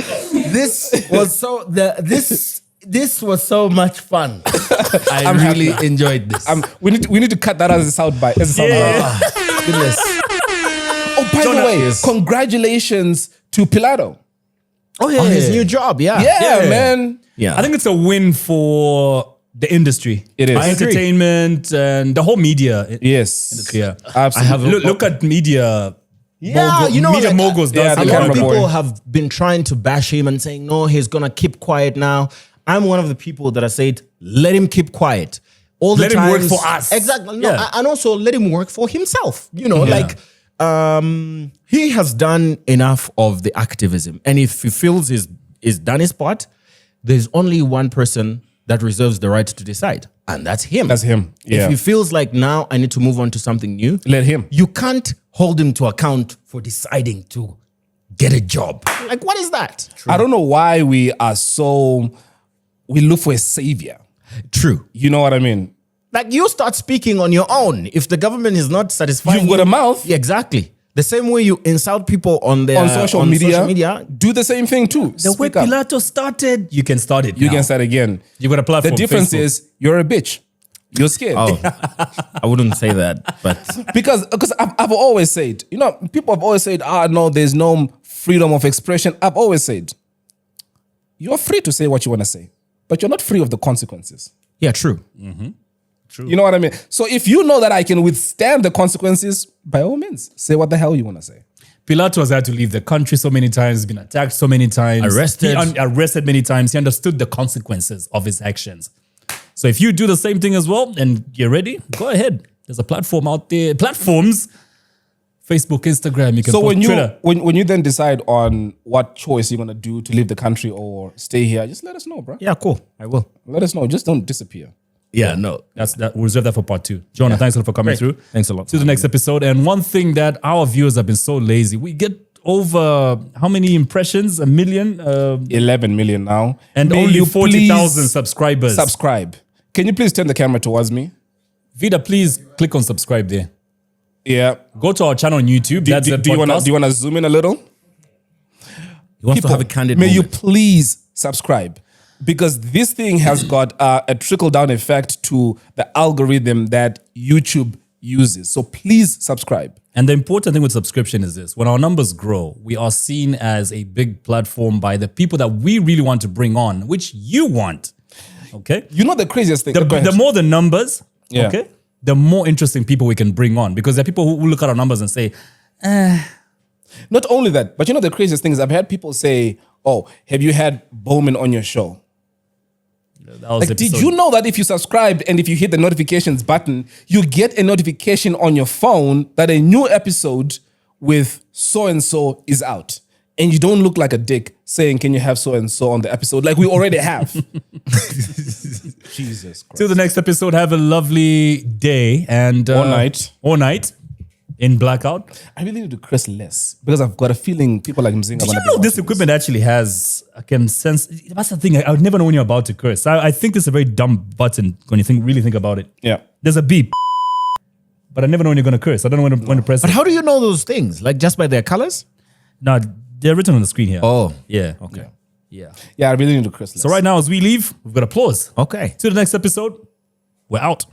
This was so much fun. I really enjoyed this. We need to cut that as a soundbite. Goodness. Oh, by Jonah, the way, yes. congratulations to Pilato. Oh, his new job, yeah. Yeah, man. Yeah. I think it's a win for the industry. It is. I agree. Entertainment and the whole media. Yes. Yeah. Absolutely. Look at media. Yeah, you know, media like, moguls. yeah, That's a the lot of camera people boy. have been trying to bash him and saying, no, he's going to keep quiet now. I'm one of the people that I said, let him keep quiet. All the Let him work times- for us. Exactly. No, Yeah. and also let him work for himself. You know, Yeah. like he has done enough of the activism. And if he feels he's done his part, there's only one person that reserves the right to decide. And that's him. That's him. Yeah. If he feels like now I need to move on to something new, Let him. you can't hold him to account for deciding to get a job. Like, what is that? I don't know why we look for a savior. True. You know what I mean? Like, you start speaking on your own. If the government is not satisfying You've got you- a mouth. Yeah, exactly. The same way you insult people on their On social media, do the same thing too. The way Speak up. Pilato started, you can start it. You now. can start again. You got a platform. The difference Facebook. is you're a bitch. You're scared. Oh, I wouldn't say that, but Because I've always said, you know, people have always said, no, there's no freedom of expression. I've always said, you're free to say what you want to say, but you're not free of the consequences. yeah, true. You know what I mean? So if you know that I can withstand the consequences, by all means, say what the hell you want to say. Pilato has had to leave the country so many times, been attacked so many times, Arrested. arrested many times. He understood the consequences of his actions. So if you do the same thing as well and you're ready, go ahead. There's a platform out there. Platforms, Facebook, Instagram. You can So post when you Twitter. when you then decide on what choice you're gonna do to leave the country or stay here, just let us know, bro. Yeah, cool. I will. Let us know. Just don't disappear. Yeah, no. We'll reserve that for part 2. Jonah, thanks a lot for coming Great. through. Thanks a lot. To the next episode. And one thing that our viewers have been so lazy, we get over how many impressions? 1 million? 11 million now. And May only you 40,000 please subscribers. Subscribe. Can you please turn the camera towards me? Vida, please click on subscribe there. Yeah. Go to our channel on YouTube. Do you want to zoom in a little? You want to have a candid may you moment. please subscribe, because this thing has got a trickle-down effect to the algorithm that YouTube uses. So please subscribe. And the important thing with subscription is this. When our numbers grow, we are seen as a big platform by the people that we really want to bring on, which you want. Okay? You know the craziest thing? Go ahead. The more the numbers, Yeah. okay, the more interesting people we can bring on. Because there are people who look at our numbers and say, Not only that, but you know the craziest thing is I've had people say, oh, have you had Bowman on your show? that was Like, did you know that if you subscribe and if you hit the notifications button, you get a notification on your phone that a new episode with so-and-so is out? And you don't look like a dick saying, can you have so-and-so on the episode? Like we already have. Jesus Christ. Till the next episode, have a lovely day and Or night. Or night in blackout. I really need to curse less because I've got a feeling people like Mzinga. Did you know this equipment actually has? I can sense. That's the thing. I would never know when you're about to curse. I think this is a very dumb button when you really think about it. Yeah. There's a beep, but I never know when you're going to curse. I don't know when to press But it. how do you know those things? Like just by their colors? No, they're written on the screen here. Oh, yeah. okay. Yeah. Yeah, I really need to curse less. So right now, as we leave, we've got applause. Okay. Till the next episode, we're out.